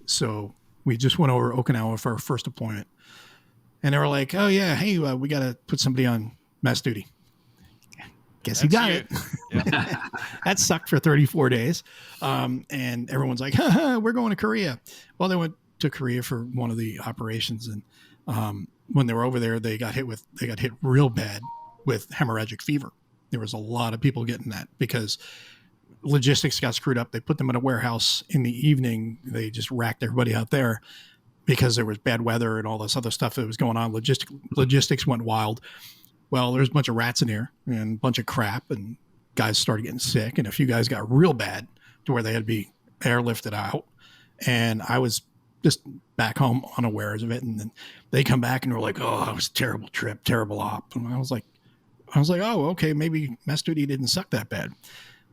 So we just went over Okinawa for our first deployment. And they were like, "Oh yeah, hey, we got to put somebody on mess duty." Guess you got it. Yeah. That sucked for 34 days, and everyone's like, "We're going to Korea." Well, they went to Korea for one of the operations, and when they were over there, they got hit real bad with hemorrhagic fever. There was a lot of people getting that because logistics got screwed up. They put them in a warehouse in the evening. They just racked everybody out there. Because there was bad weather and all this other stuff that was going on. Logistics went wild. Well, there's a bunch of rats in here and a bunch of crap, and guys started getting sick, and a few guys got real bad to where they had to be airlifted out. And I was just back home unawares of it. And then they come back and were like, "Oh, it was a terrible trip, terrible op." And I was like, "Oh, okay, maybe mess duty didn't suck that bad."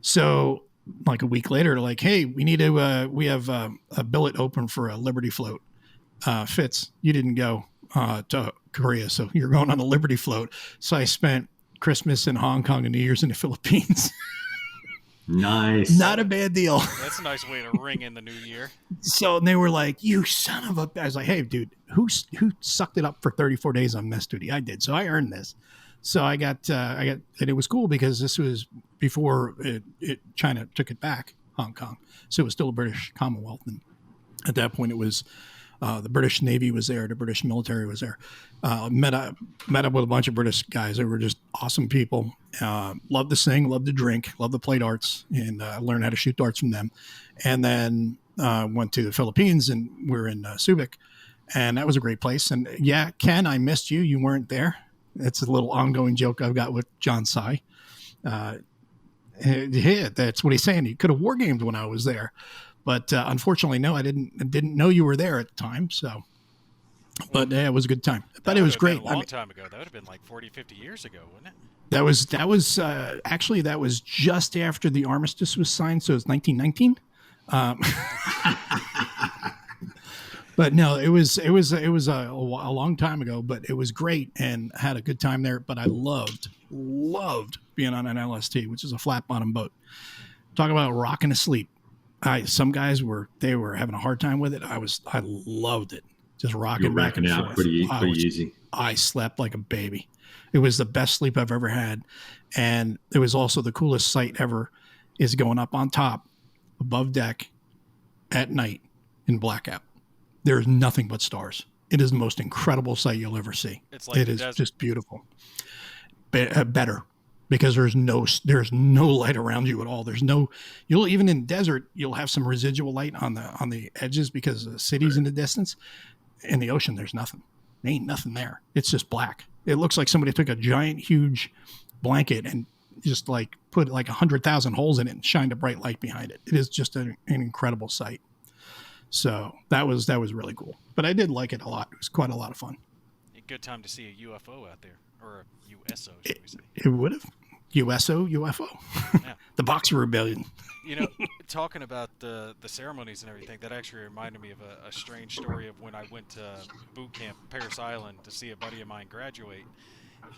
So like a week later, like, "Hey, we have a billet open for a Liberty float. Fitz, you didn't go to Korea, so you're going on the Liberty float." So I spent Christmas in Hong Kong and New Year's in the Philippines. Nice. Not a bad deal. That's a nice way to ring in the new year. So they were like, "You son of a..." I was like, "Hey, dude, who sucked it up for 34 days on mess duty?" I did, so I earned this. So I got, and it was cool because this was before China took it back, Hong Kong. So it was still a British Commonwealth, and at that point, it was. The British Navy was there. The British military was there. Met up with a bunch of British guys. They were just awesome people. Loved to sing, loved to drink, loved to play darts, and learned how to shoot darts from them. And then went to the Philippines, and we were in Subic, and that was a great place. And yeah, Ken, I missed you. You weren't there. It's a little ongoing joke I've got with John Sy. Yeah, that's what he's saying. He could have war gamed when I was there. But unfortunately, no, I didn't know you were there at the time. So, but yeah, it was a good time. But it was great. A long time ago. That would have been like 40, 50 years ago, wouldn't it? That was actually that was just after the armistice was signed. So it was 1919. But no, it was a long time ago. But it was great and had a good time there. But I loved being on an LST, which is a flat bottom boat. Talk about rocking to sleep. Some guys were having a hard time with it. I loved it. Just rocking back and forth. Pretty easy. I slept like a baby. It was the best sleep I've ever had. And it was also the coolest sight ever is going up on top above deck at night in blackout. There's nothing but stars. It is the most incredible sight you'll ever see. It is just beautiful. Better. Because there's no light around you at all. You'll even in the desert, you'll have some residual light on the edges because the city's in the distance. In the ocean, there's nothing. There ain't nothing there. It's just black. It looks like somebody took a giant, huge blanket and just like put like 100,000 holes in it and shined a bright light behind it. It is just an incredible sight. So that was really cool. But I did like it a lot. It was quite a lot of fun. A good time to see a UFO out there, or a USO, should we say? It would have. UFO. Yeah. The Boxer Rebellion. You know, talking about the ceremonies and everything, that actually reminded me of a strange story of when I went to boot camp, Paris Island, to see a buddy of mine graduate.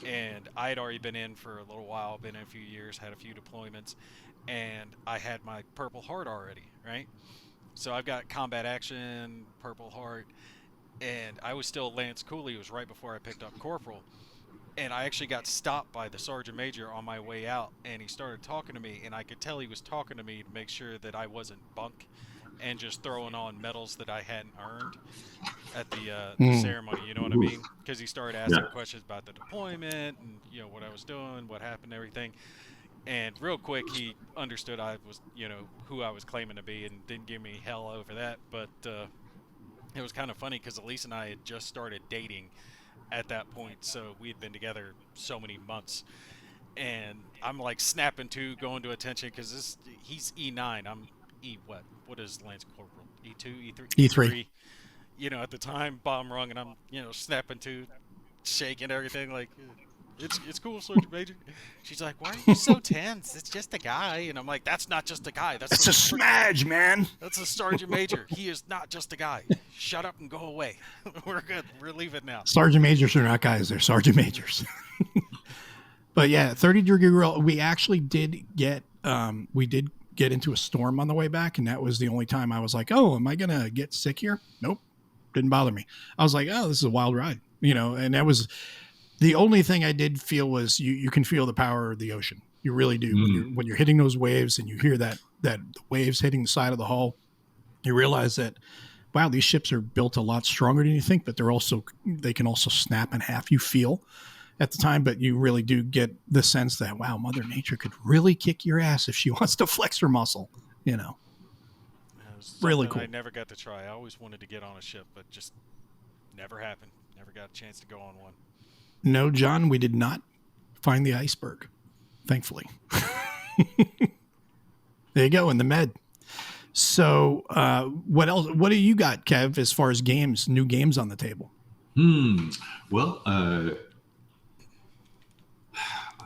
And I had already been in for a little while, been in a few years, had a few deployments, and I had my Purple Heart already, right? So I've got combat action, Purple Heart, and I was still Lance Cooley. It was right before I picked up Corporal. And I actually got stopped by the Sergeant Major on my way out, and he started talking to me, and I could tell he was talking to me to make sure that I wasn't bunk and just throwing on medals that I hadn't earned at the ceremony, you know what I mean? Because he started asking questions about the deployment and, you know, what I was doing, what happened, everything. And real quick, he understood I was, you know, who I was claiming to be, and didn't give me hell over that. But it was kind of funny because Elise and I had just started dating at that point, so we had been together so many months. And I'm like snapping to, going to attention, because he's E9, I'm E what? What is Lance Corporal? E2, E3? E3. You know, at the time, bomb rung, and I'm, you know, snapping to, shaking everything, like, it's cool, Sergeant Major. She's like, why are you so tense? It's just a guy. And I'm like, that's not just a guy. That's a smudge, man. That's a Sergeant Major. He is not just a guy. Shut up and go away. We're good. We're leaving now. Sergeant Majors are not guys. They're Sergeant Majors. But yeah, 30-degree grill. We actually did get into a storm on the way back, and that was the only time I was like, oh, am I going to get sick here? Nope. Didn't bother me. I was like, oh, this is a wild ride, you know, and that was the only thing I did feel was you can feel the power of the ocean. You really do. When you're hitting those waves and you hear that the waves hitting the side of the hull, you realize that, wow, these ships are built a lot stronger than you think, but they can also snap in half. You feel at the time, but you really do get the sense that, wow, Mother Nature could really kick your ass if she wants to flex her muscle, you know. Really cool. I never got to try. I always wanted to get on a ship, but just never happened. Never got a chance to go on one. No, John, we did not find the iceberg, thankfully. There you go, in the med. So what else? What do you got, Kev, as far as games, new games on the table? Well, I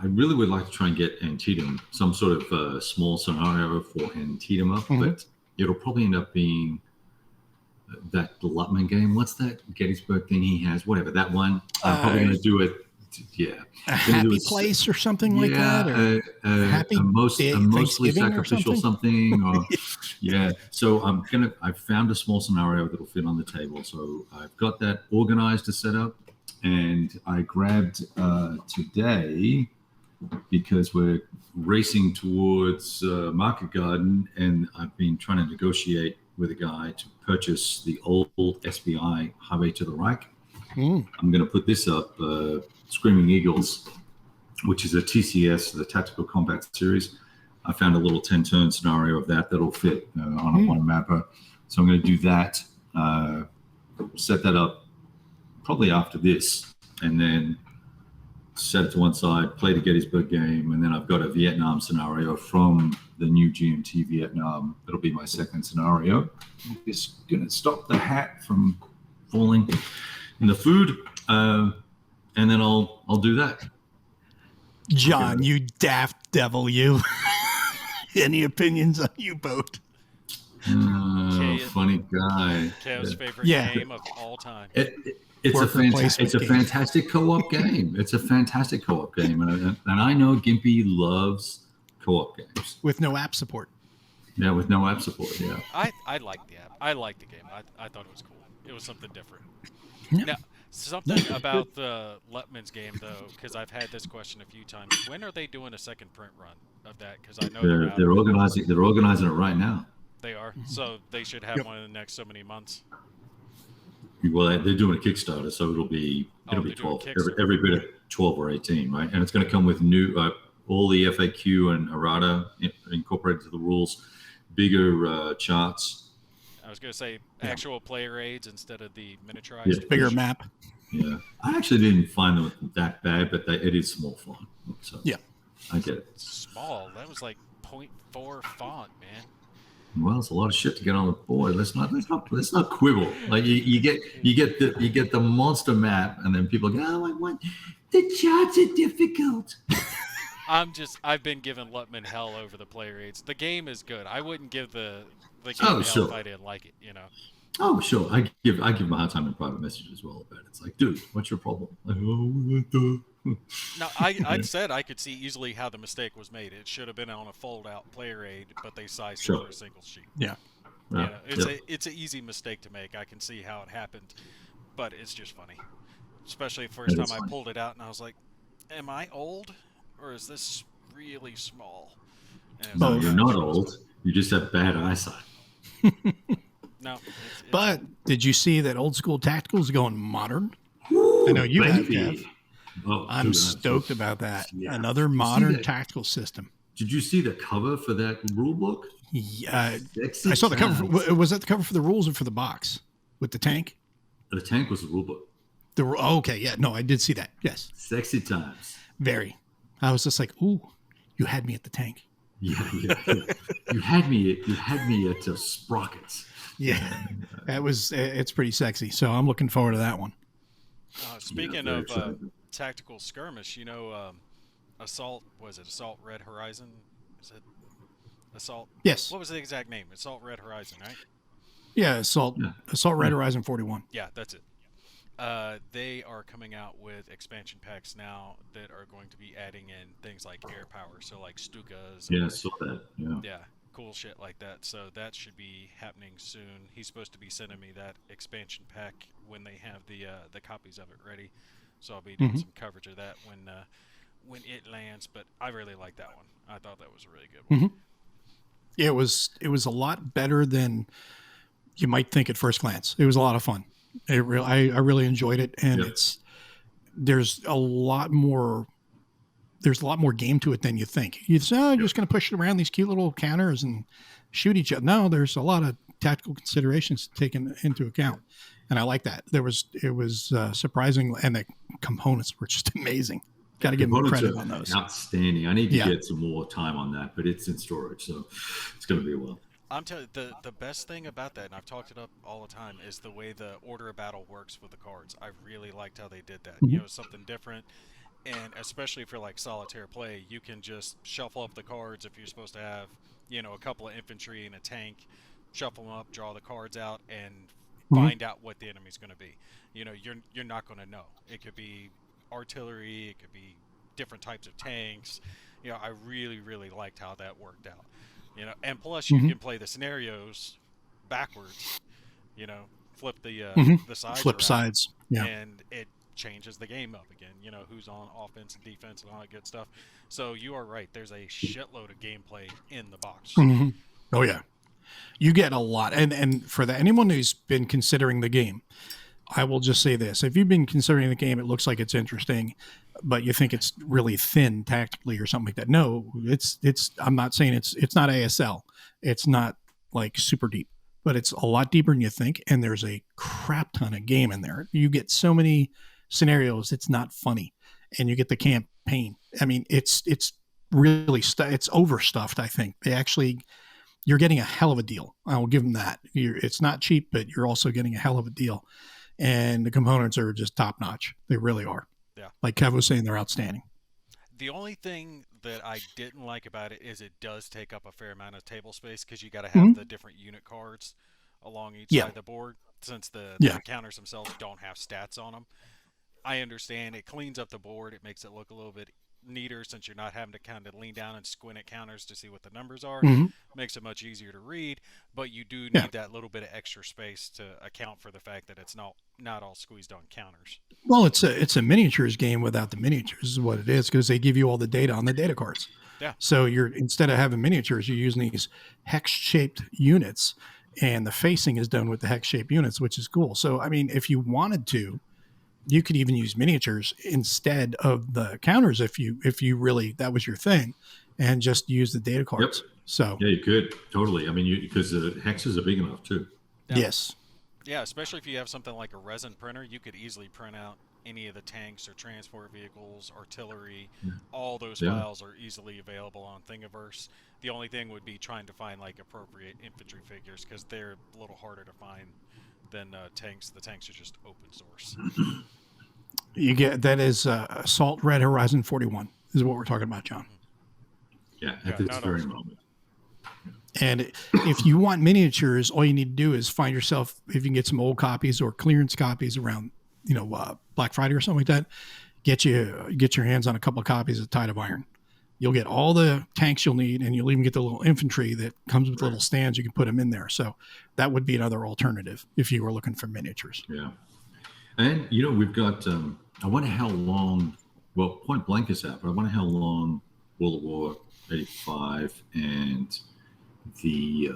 really would like to try and get Antietam, some sort of small scenario for Antietam up, but it'll probably end up being that Lutman game. What's that Gettysburg thing he has? Whatever, that one. I'm probably going to do it. Yeah. A happy place or something like that? Or happy mostly sacrificial or something. Or, yeah. So I found a small scenario that'll fit on the table. So I've got that organized to set up. And I grabbed today, because we're racing towards Market Garden, and I've been trying to negotiate with a guy to purchase the old SBI Highway to the Reich. I'm going to put this up, Screaming Eagles, which is a TCS, the Tactical Combat Series. I found a little 10-turn scenario of that'll fit on a one mapper. So I'm going to do that, set that up probably after this, and then set it to one side, play the Gettysburg game, and then I've got a Vietnam scenario from the new GMT Vietnam. It'll be my second scenario. I'm just going to stop the hat from falling in the food, and then I'll do that. John, you daft devil, you. Any opinions on U-Boat? Funny guy. Kev's favorite game of all time. It's a fantastic co-op game. It's a fantastic co-op game, and I know Gimpy loves co-op games with no app support. Yeah, with no app support. Yeah, I liked the app. I liked the game. I thought it was cool. It was something different. Yeah. Now, something about the Lutman's game, though, because I've had this question a few times. When are they doing a second print run of that? Because I know they're organizing. They're organizing it right now. They are, so they should have one in the next so many months. Well, they're doing a Kickstarter, so it'll be 12, every bit of 12 or 18, right? And it's going to come with new all the FAQ and errata incorporated to the rules, bigger charts. I was going to say actual player aids instead of the miniaturized. Yeah, bigger map. Yeah, I actually didn't find them that bad, but it is small font. So. Yeah. I get it. Small. That was like 0.4 font, man. Well, it's a lot of shit to get on the board. Let's not quibble. Like you get the monster map, and then people go, "Oh, I want the charts are difficult." I've been giving Lutman hell over the player aids. The game is good. I wouldn't give the game Oh, hell sure. if I didn't like it, you know. Oh, sure. I give him a hard time in private messages as well about it. It's like, dude, what's your problem? Like, No, I said I could see easily how the mistake was made. It should have been on a fold-out player aid, but they sized it for a single sheet. Yeah. Yeah, it's an easy mistake to make. I can see how it happened, but it's just funny. Especially the first time I pulled it out and I was like, am I old or is this really small? No, you're not old. You just have bad eyesight. No. But did you see that Old School Tactical is going modern? I know you have, Kev. Oh, I'm stoked about that. Yeah. Another modern tactical system. Did you see the cover for that rule book? Yeah, I saw the cover. Was that the cover for the rules or for the box with the tank? The tank was the rule book. Okay, yeah, no, I did see that. Yes, sexy times. Very. I was just like, ooh, you had me at the tank. Yeah. You had me at the sprockets. Yeah, it's pretty sexy. So I'm looking forward to that one. Speaking of tactical skirmish, you know, Assault Red Horizon? Is it Assault? Yes. What was the exact name? Assault Red Horizon, right? Yeah, Assault Red Horizon 41. Yeah, that's it. They are coming out with expansion packs now that are going to be adding in things like air power, so like Stukas. Yeah, I saw that. Yeah, cool shit like that. So that should be happening soon. He's supposed to be sending me that expansion pack when they have the copies of it ready. So I'll be doing some coverage of that when it lands. But I really like that one. I thought that was a really good one. Yeah, it was a lot better than you might think at first glance. It was a lot of fun. I really enjoyed it, and there's a lot more game to it than you think. You say, oh, you're just going to push it around these cute little counters and shoot each other. No, there's a lot of tactical considerations taken into account, and I like that. It was surprising, and the components were just amazing. Got to give them credit on those. Outstanding. I need to get some more time on that, but it's in storage, so it's going to be a while. I'm telling you, the best thing about that, and I've talked it up all the time, is the way the order of battle works with the cards. I really liked how they did that. You know, something different, and especially for like solitaire play, you can just shuffle up the cards if you're supposed to have, you know, a couple of infantry and a tank, shuffle them up, draw the cards out, and find out what the enemy's going to be. You know, you're not going to know. It could be artillery, it could be different types of tanks. You know, I really, really liked how that worked out. You know, and plus you can play the scenarios backwards. You know, flip the sides. Flip sides. Yeah. And it changes the game up again. You know, who's on offense and defense and all that good stuff. So you are right. There's a shitload of gameplay in the box. Oh yeah, you get a lot. And for anyone who's been considering the game, I will just say this: if you've been considering the game, it looks like it's interesting, but you think it's really thin tactically or something like that. No, it's. I'm not saying it's not ASL. It's not like super deep, but it's a lot deeper than you think. And there's a crap ton of game in there. You get so many scenarios. It's not funny, and you get the campaign. I mean, it's really it's overstuffed. I think you're getting a hell of a deal. I will give them that. It's not cheap, but you're also getting a hell of a deal. And the components are just top notch. They really are. Yeah. Like Kev was saying, they're outstanding. The only thing that I didn't like about it is it does take up a fair amount of table space because you got to have the different unit cards along each side of the board since the counters themselves don't have stats on them. I understand it cleans up the board. It makes it look a little bit neater since you're not having to kind of lean down and squint at counters to see what the numbers are. Makes it much easier to read, but you do need that little bit of extra space to account for the fact that it's not all squeezed on counters. Well, it's a miniatures game without the miniatures is what it is, because they give you all the data on the data cards. Yeah. So instead of having miniatures, you're using these hex-shaped units, and the facing is done with the hex-shaped units, which is cool. So, I mean, if you wanted to, you could even use miniatures instead of the counters if you really that was your thing, and just use the data cards. Yep. So yeah, you could totally. I mean, because the hexes are big enough too. Yeah. Yes. Yeah, especially if you have something like a resin printer, you could easily print out any of the tanks or transport vehicles, artillery. Yeah. All those Yeah. files are easily available on Thingiverse. The only thing would be trying to find like appropriate infantry figures, because they're a little harder to find than tanks. The tanks are just open source. You get that is Assault Red Horizon 41 is what we're talking about, John. Yeah, Yeah, at this not very ours. moment. And if you want miniatures, all you need to do is find yourself, if you can get some old copies or clearance copies around, Black Friday or something like that, get your hands on a couple of copies of Tide of Iron. You'll get all the tanks you'll need, and you'll even get the little infantry that comes with little stands. You can put them in there. So that would be another alternative if you were looking for miniatures. Yeah. And, we've got, I wonder how long, well, Point Blank is out, but I wonder how long World of War 85 and the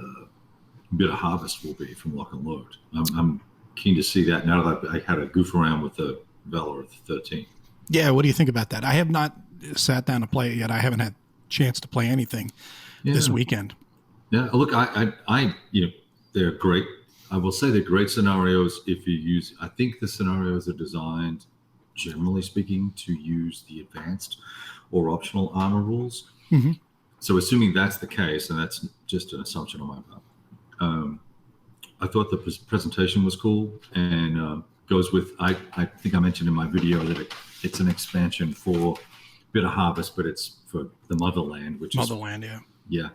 bit of Harvest will be from Lock and Load. I'm keen to see that now that I had a goof around with the Valor of the 13. Yeah, what do you think about that? I have not sat down to play it yet. I haven't had a chance to play anything this weekend. Yeah, look, I they're great. I will say they're great scenarios if you use. I think the scenarios are designed, generally speaking, to use the advanced or optional armor rules. Mm-hmm. So, assuming that's the case, and that's just an assumption on my part, I thought the presentation was cool and goes with. I think I mentioned in my video that it's an expansion for Bit of Harvest, but it's for the Motherland, which Motherland, is yeah.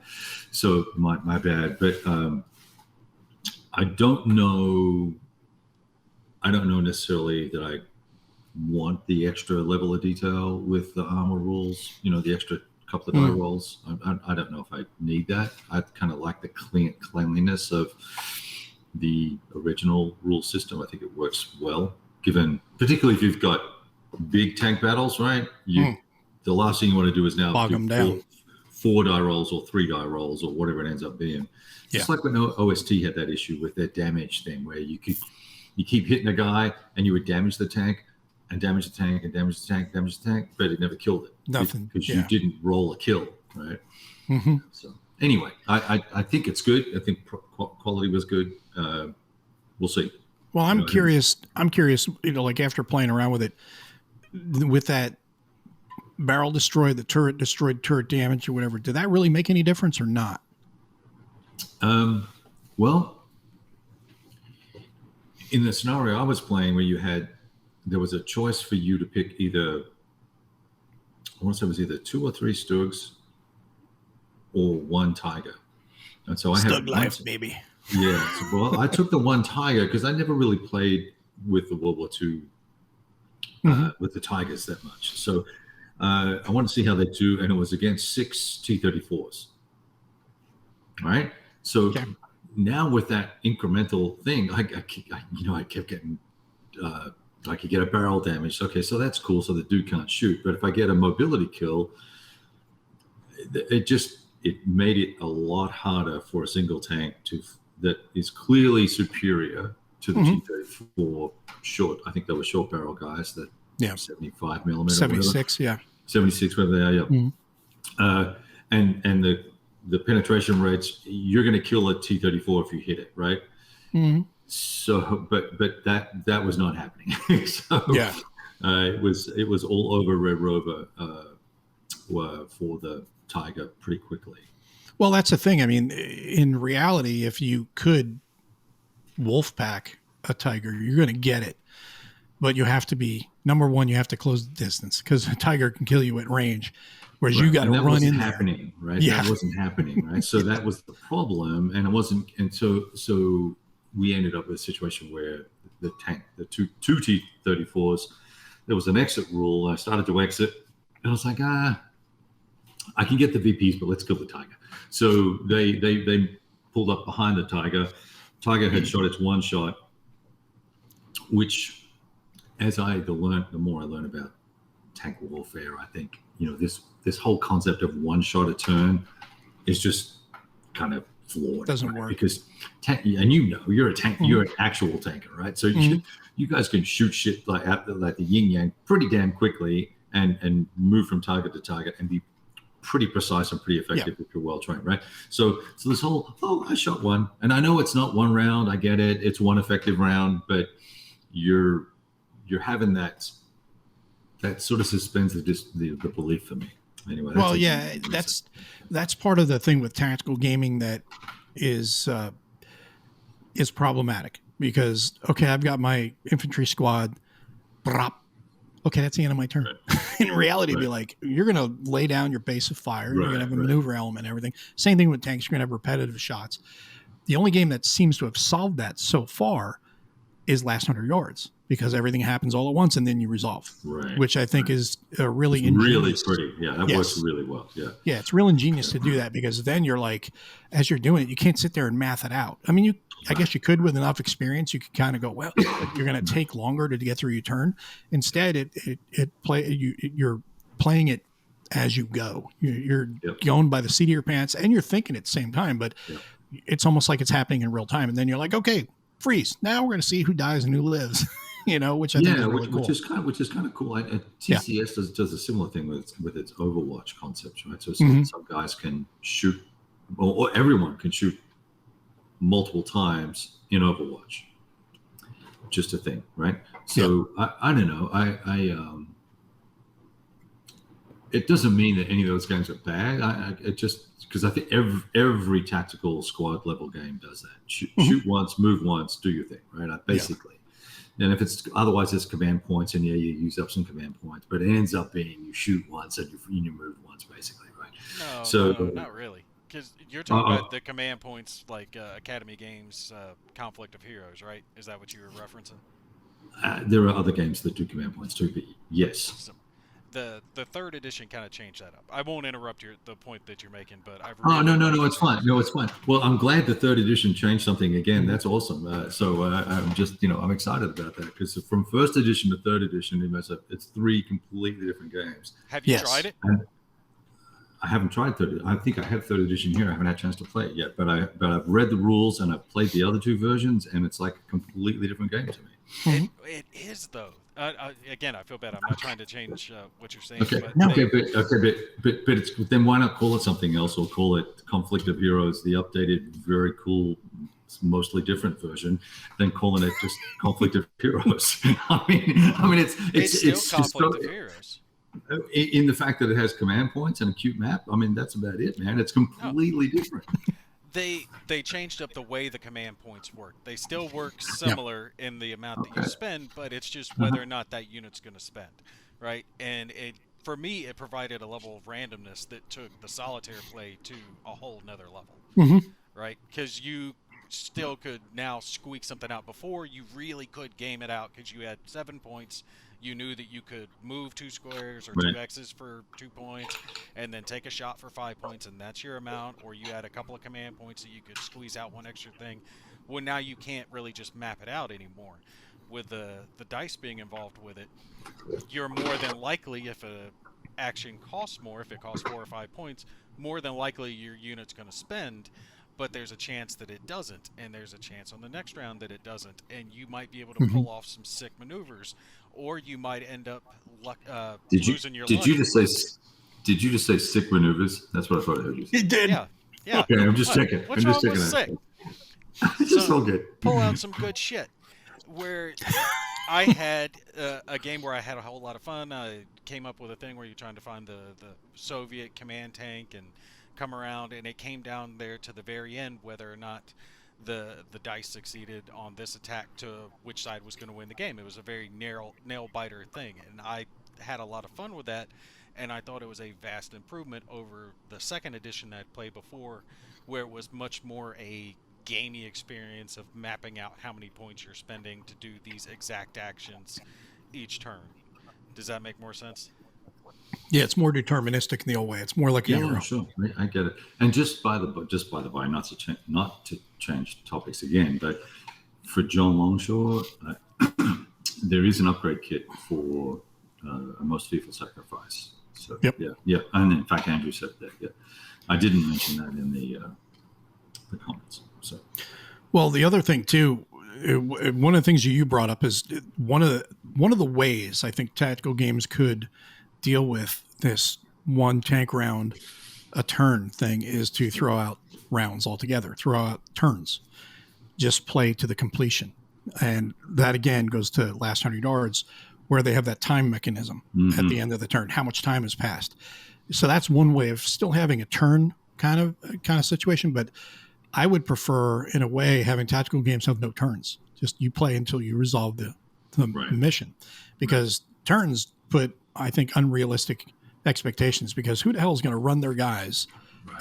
So my bad, but I don't know necessarily that I want the extra level of detail with the armor rules. The extra couple of die rolls. I don't know if I need that. I kind of like the cleanliness of the original rule system. I think it works well, particularly if you've got big tank battles, right? The last thing you want to do is now bog them down. 4 die rolls or 3 die rolls or whatever it ends up being. Just like when OST had that issue with their damage thing, where you keep hitting a guy and you would damage the tank and damage the tank and damage the tank, damage the tank, but it never killed it. Nothing. Because you didn't roll a kill, right? Mm-hmm. So anyway, I think it's good. I think quality was good. We'll see. Well, I'm curious. Like after playing around with it, with that barrel destroyed, the turret destroyed, turret damage or whatever, did that really make any difference or not? Well, in the scenario I was playing where there was a choice for you to pick I want to say it was either 2 or 3 Stugs or 1 Tiger. And so I had Stug life, baby. Yeah. So, well, I took the 1 Tiger because I never really played with the World War II, with the Tigers that much. So I wanted to see how they do. And it was against 6 T-34s. All right. So now with that incremental thing, I kept getting, I could get a barrel damage. Okay, so that's cool. So the dude can't shoot. But if I get a mobility kill, it made it a lot harder for a single tank that is clearly superior to the T-34 short. I think they were short barrel guys that 75 millimeter, 76, 76, whatever they are. Yeah. And the penetration rates, you're going to kill a T-34 if you hit it, right? Mm-hmm. So, but that was not happening. So it was all over Red Rover for the Tiger pretty quickly. Well, that's the thing. I mean, in reality, if you could wolf pack a Tiger, you're going to get it. But you have to be, number one, you have to close the distance because a Tiger can kill you at range. Whereas you got to run in there. Right? Yeah. That wasn't happening, right? So that was the problem. And it wasn't, and so we ended up with a situation where the two T-34s, there was an exit rule. I started to exit and I was like, I can get the VPs, but let's kill the Tiger. So they pulled up behind the Tiger. Tiger had shot its 1 shot, which as the more I learn about tank warfare, I think, this whole concept of 1 shot a turn is just kind of flawed. Doesn't work. Because and you're a tank, you're an actual tanker, right? So you guys can shoot shit like the yin yang pretty damn quickly and move from target to target and be pretty precise and pretty effective if you're well trained, right? So this whole, I shot 1, and I know it's not 1 round. I get it. It's 1 effective round, but you're having that that sort of suspends the belief for me. Anyway. Well, yeah, that's part of the thing with tactical gaming that is problematic because okay, I've got my infantry squad. Brop. Okay, that's the end of my turn. Right. In reality, it'd be Right. like you're going to lay down your base of fire. You're going to have a Right. maneuver element and everything. Same thing with tanks. You're going to have repetitive shots. The only game that seems to have solved that so far is Last 100 Yards because everything happens all at once and then you resolve, Right. which I think is a really It's ingenious. really pretty. Yeah, that Yes. works really well. Yeah. Yeah, it's real ingenious to do that because then you're like, as you're doing it, you can't sit there and math it out. I mean, I guess you could with enough experience. You could kind of go, well, you're going to take longer to get through your turn. Instead, you're playing it as you go. You're Yep. going by the seat of your pants, and you're thinking at the same time. But Yep. it's almost like it's happening in real time. And then you're like, okay, freeze. Now we're going to see who dies and who lives. Which I think is really cool. which is kind of cool. TCS does a similar thing with its Overwatch concepts, right? So some guys can shoot, or everyone can shoot multiple times in Overwatch. Just a thing, right? So I don't know. It doesn't mean that any of those games are bad. It just because I think every tactical squad level game does that. Shoot once, move once, do your thing, right? Basically. And if it's otherwise, there's command points, and you use up some command points, but it ends up being you shoot once and you move once, basically, right? No, not really, because you're talking about the command points like Academy Games, Conflict of Heroes, right? Is that what you were referencing? There are other games that do command points too, but yes. So, the third edition kind of changed that up. I won't interrupt the point that you're making, but I've no, it's fine. No, it's fine. Well, I'm glad the third edition changed something again. That's awesome. I'm just I'm excited about that because from first edition to third edition, it's three completely different games. Have you tried it? And I haven't tried third. I think I have third edition here. I haven't had a chance to play it yet, but I've read the rules and I've played the other two versions, and it's like a completely different game to me. It is though. Again, I feel bad. I'm not trying to change what you're saying. Okay, But but it's then why not call it something else or call it Conflict of Heroes, the updated, very cool, mostly different version, than calling it just Conflict of Heroes. I mean, it's still Conflict of Heroes. In the fact that it has command points and a cute map. I mean, that's about it, man. It's completely different. They changed up the way the command points work. They still work similar in the amount that you spend, but it's just whether or not that unit's going to spend, right? And for me, it provided a level of randomness that took the solitaire play to a whole nother level, right? Because you still could now squeak something out. Before, you really could game it out because you had 7 points. You knew that you could move 2 squares or 2 X's for 2 points and then take a shot for 5 points, and that's your amount. Or you had a couple of command points that you could squeeze out one extra thing. Well, now you can't really just map it out anymore. With the dice being involved with it, you're more than likely, if a action costs more, if it costs 4 or 5 points, more than likely your unit's going to spend. But there's a chance that it doesn't, and there's a chance on the next round that it doesn't, and you might be able to pull off some sick maneuvers, or you might end up losing your luck. Did you just say sick maneuvers? That's what I thought I heard you say. It did. Yeah. Okay, I'm just checking. What's wrong with sick? It's just all good. Pull out some good shit. Where I had a game where I had a whole lot of fun. I came up with a thing where you're trying to find the Soviet command tank and come around, and it came down there to the very end whether or not the dice succeeded on this attack to which side was going to win the game. It was a very nail biter thing, and I had a lot of fun with that, and I thought it was a vast improvement over the second edition I'd played before, where it was much more a gamey experience of mapping out how many points you're spending to do these exact actions each turn. Does that make more sense? Yeah, it's more deterministic in the old way. It's more like a hero. Sure, I get it. And just by the by, not to change topics again, but for John Longshore, there is an upgrade kit for a most fearful sacrifice. So yeah, and in fact, Andrew said that. Yeah, I didn't mention that in the comments. So, well, the other thing too, one of the things you brought up is one of the ways I think tactical games could deal with this one tank round a turn thing is to throw out rounds altogether, throw out turns, just play to the completion. And that again goes to last 100 yards where they have that time mechanism at the end of the turn, how much time has passed. So that's one way of still having a turn kind of situation. But I would prefer, in a way, having tactical games have no turns. Just you play until you resolve the mission, because turns put, I think, unrealistic expectations, because who the hell is going to run their guys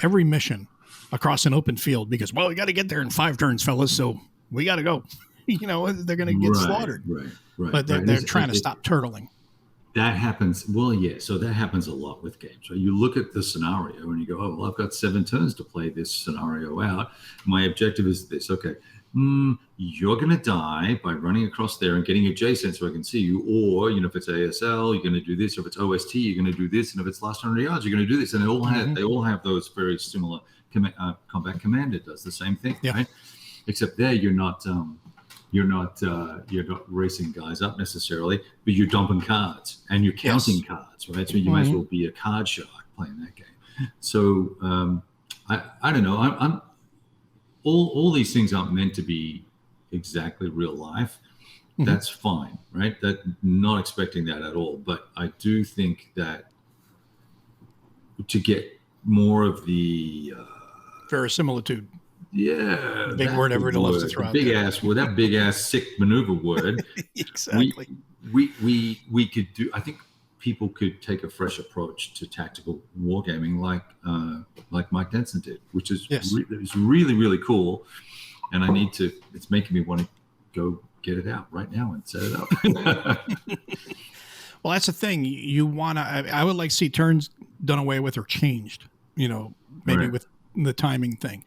every mission across an open field because, well, we got to get there in 5 turns, fellas, so we got to go. They're going to get slaughtered. But they're trying to stop turtling. That happens. Well, yeah. So that happens a lot with games. Right? You look at the scenario and you go, oh, well, I've got 7 turns to play this scenario out. My objective is this. Okay. You're going to die by running across there and getting adjacent so I can see you. Or, if it's ASL, you're going to do this. Or if it's OST, you're going to do this. And if it's last 100 yards, you're going to do this. And they all have those very similar. Combat Commander does the same thing, right? Except there you're not racing guys up necessarily, but you're dumping cards and you're counting cards, right? So you might as well be a card shark playing that game. So I don't know. I'm all these things aren't meant to be exactly real life. That's fine, right? That not expecting that at all. But I do think that to get more of the verisimilitude. Yeah, big word everybody loves to throw out. That big ass sick maneuver word. Exactly. We could do. I think people could take a fresh approach to tactical wargaming, like Mike Denson did, which is is really, really cool. And it's making me want to go get it out right now and set it up. Well, that's the thing. I would like to see turns done away with or changed. Maybe with the timing thing.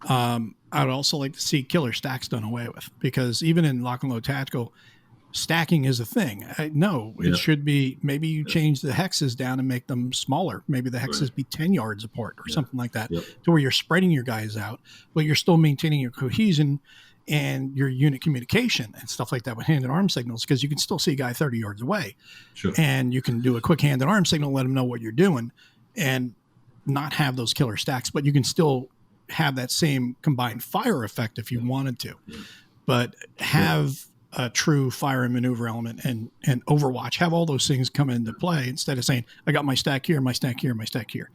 I would also like to see killer stacks done away with, because even in Lock and Load Tactical, stacking is a thing. It should be, maybe you change the hexes down and make them smaller. Maybe the hexes be 10 yards apart or something like that, to where you're spreading your guys out, but you're still maintaining your cohesion and your unit communication and stuff like that with hand and arm signals, because you can still see a guy 30 yards away. Sure. And you can do a quick hand and arm signal, let them know what you're doing, and not have those killer stacks, but you can still have that same combined fire effect if you wanted to, but have a true fire and maneuver element and Overwatch, have all those things come into play instead of saying, I got my stack here, my stack here, my stack here.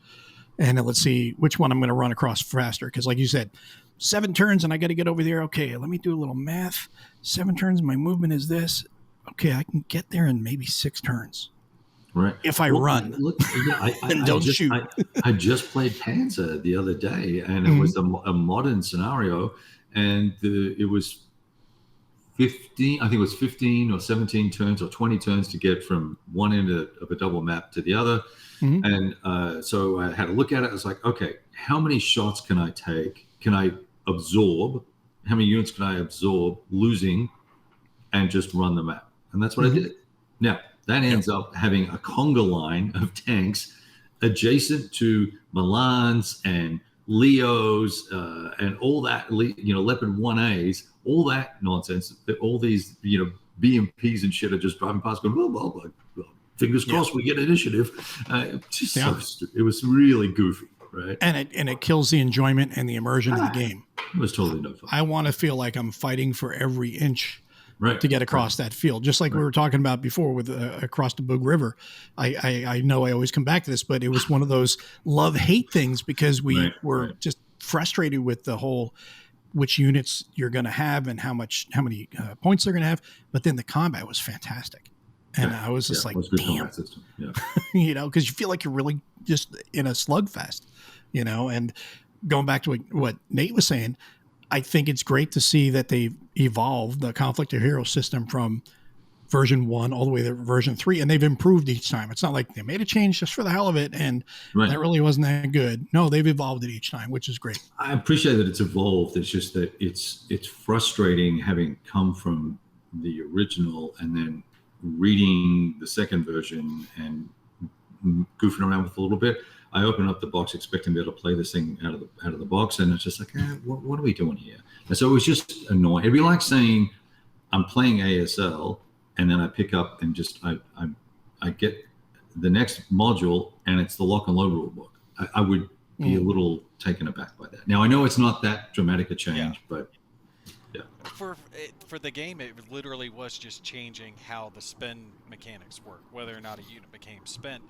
And then let's see which one I'm going to run across faster. Cause like you said, 7 turns and I got to get over there. Okay. Let me do a little math. 7 turns. My movement is this. Okay. I can get there in maybe 6 turns. Right. If I run, and don't shoot. I just played Panzer the other day, and it was a modern scenario, and it was 15. I think it was 15 or 17 turns or 20 turns to get from one end of a double map to the other, and so I had to look at it. I was like, okay, how many shots can I take? Can I absorb? How many units can I absorb losing, and just run the map? And that's what I did. Now. That ends up having a conga line of tanks adjacent to Milans and Leos and all that, Leopard 1As, all that nonsense. All these, BMPs and shit are just driving past going, well, fingers crossed we get initiative. Just so stupid. It was really goofy, right? And it kills the enjoyment and the immersion of the game. It was totally no fun. I want to feel like I'm fighting for every inch. To get across that field, just like we were talking about before with across the Boog River. I know I always come back to this, but it was one of those love-hate things, because we were just frustrated with the whole which units you're going to have and how many points they're going to have. But then the combat was fantastic, and I was just like, damn, system. Because you feel like you're really just in a slugfest, And going back to what Nate was saying, I think it's great to see that they've evolved the Conflict of Heroes system from version 1 all the way to version 3, and they've improved each time. It's not like they made a change just for the hell of it, and that really wasn't that good. No, they've evolved it each time, which is great. I appreciate that it's evolved. It's just that it's frustrating having come from the original and then reading the second version and goofing around with a little bit. I open up the box expecting to be able to play this thing out of the box, and it's just like, what are we doing here? And so it was just annoying. It'd be like saying I'm playing ASL, and then I pick up and just I get the next module, and it's the lock and load rule book. I would be a little taken aback by that. Now I know it's not that dramatic a change, but yeah. for the game, it literally was just changing how the spin mechanics work, whether or not a unit became spent,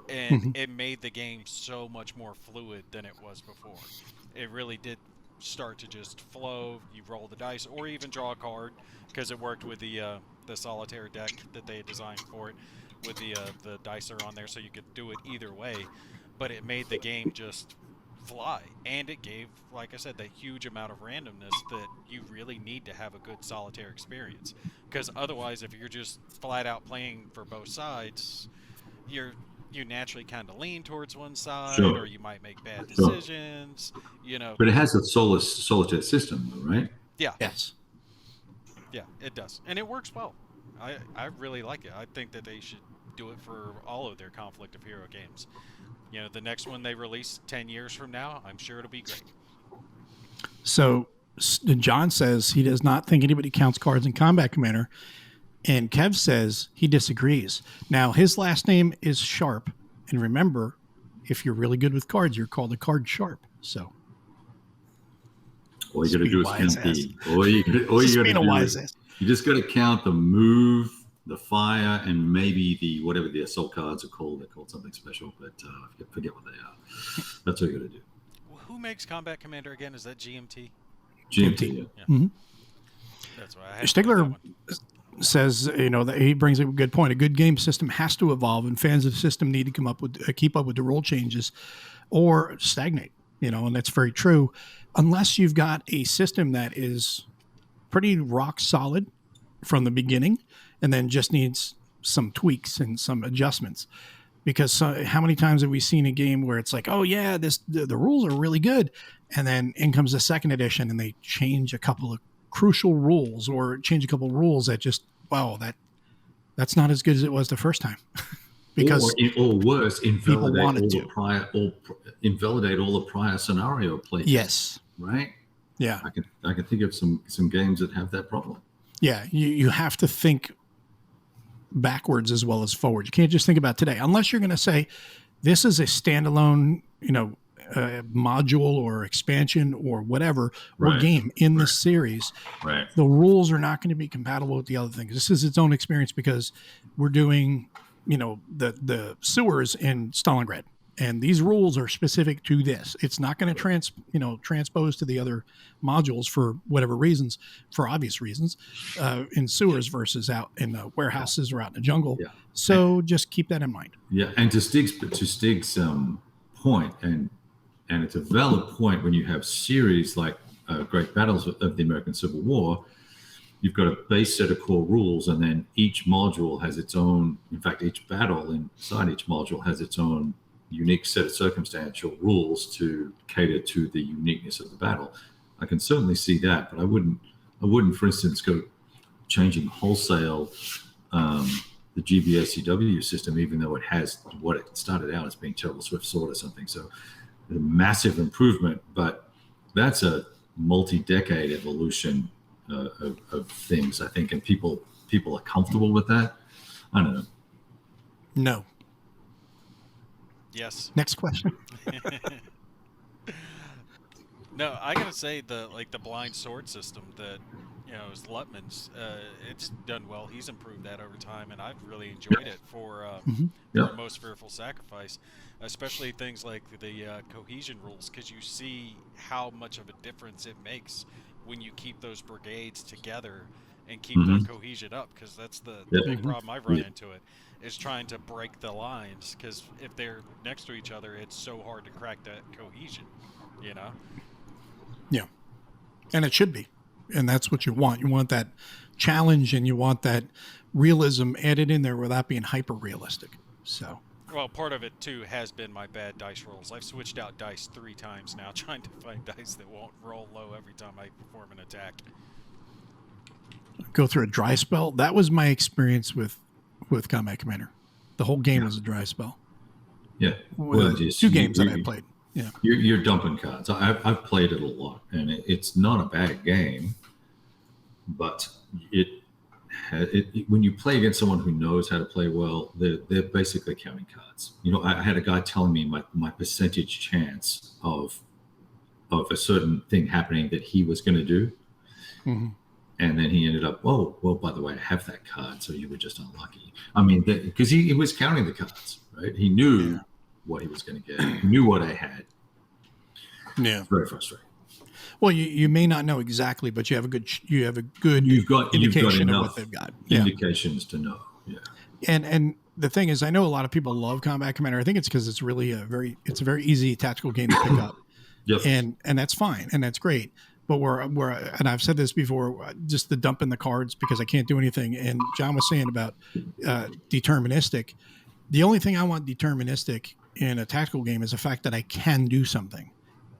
and Mhm. it made the game so much more fluid than it was before. It really did start to just flow. You roll the dice, or even draw a card, because it worked with the solitaire deck that they had designed for it, with the dice are on there, so you could do it either way. But it made the game just fly, and it gave, like I said, that huge amount of randomness that you really need to have a good solitaire experience, because otherwise, if you're just flat out playing for both sides, you naturally kind of lean towards one side, or Sure. you might make bad Sure. decisions, But it has a solitaire system, though, right? Yeah, Yes. yeah, it does, and it works well. I really like it. I think that they should do it for all of their Conflict of Hero games. The next one they release 10 years from now, I'm sure it'll be great. So John says he does not think anybody counts cards in Combat Commander, and Kev says he disagrees. Now his last name is Sharp, and remember, if you're really good with cards, you're called a card sharp. So All you got to do is count the. All you got to do is ass. you just got to count the move, the fire, and maybe the whatever the assault cards are called. They're called something special, but I forget what they are. That's all you got to do. Who makes Combat Commander again? Is that GMT? GMT. Yeah. Mm-hmm. That's why I had Stigler says, that he brings a good point. A good game system has to evolve, and fans of the system need to keep up with the rule changes, or stagnate. And that's very true, unless you've got a system that is pretty rock solid from the beginning, and then just needs some tweaks and some adjustments. Because how many times have we seen a game where it's like, oh yeah, the rules are really good, and then in comes the second edition and they change a couple of crucial rules, or change a couple of rules that just, wow, that's not as good as it was the first time. Because or worse, invalidate all the prior scenario play. Yes. Right. Yeah. I can think of some games that have that problem. Yeah, you have to think backwards as well as forward. You can't just think about today, unless you're going to say this is a standalone, module or expansion or whatever, or game in this series. Right. The rules are not going to be compatible with the other things. This is its own experience, because we're doing, the sewers in Stalingrad, and these rules are specific to this. It's not going to transpose to the other modules for whatever reasons, for obvious reasons, in sewers versus out in the warehouses or out in the jungle. Yeah. So just keep that in mind. Yeah, and to Stig's point, and it's a valid point, when you have series like Great Battles of the American Civil War, you've got a base set of core rules, and then each module has its own. In fact, each battle inside each module has its own unique set of circumstantial rules to cater to the uniqueness of the battle. I can certainly see that, but I wouldn't, for instance, go changing wholesale the GBACW system, even though it has what it started out as being Terrible Swift Sword or something. So a massive improvement, but that's a multi-decade evolution of things, I think, and people are comfortable with that. I don't know. No. Yes. Next question. No, I gotta say the blind sword system that is Lutman's. It's done well. He's improved that over time, and I've really enjoyed it for Most Fearful Sacrifice, especially things like the cohesion rules, because you see how much of a difference it makes when you keep those brigades together and keep the cohesion up, because that's the big problem I've run into it, is trying to break the lines, because if they're next to each other, it's so hard to crack that cohesion, Yeah. And it should be. And that's what you want. You want that challenge, and you want that realism added in there without being hyper realistic. So, well, part of it too has been my bad dice rolls. I've switched out dice 3 times now, trying to find dice that won't roll low every time I perform an attack. Go through a dry spell. That was my experience with Combat Commander. The whole game was a dry spell. Yeah. Well, 2 games that I played. Yeah. You're dumping cards. I've played it a lot, and it's not a bad game, but when you play against someone who knows how to play well, they're basically counting cards. I had a guy telling me my percentage chance of a certain thing happening that he was going to do, And then he ended up, oh, well, by the way, I have that card, so you were just unlucky. I mean, because he was counting the cards, right? He knew what he was going to get. He knew what I had. Yeah. It's very frustrating. Well, you may not know exactly, but you have a good You've got indication of enough what they've got. indications to know. Yeah. And the thing is, I know a lot of people love Combat Commander. I think it's because it's really a very easy tactical game to pick up. Yep. And that's fine, and that's great. But we're and I've said this before, just the dump in the cards because I can't do anything. And John was saying about deterministic. The only thing I want deterministic in a tactical game is the fact that I can do something.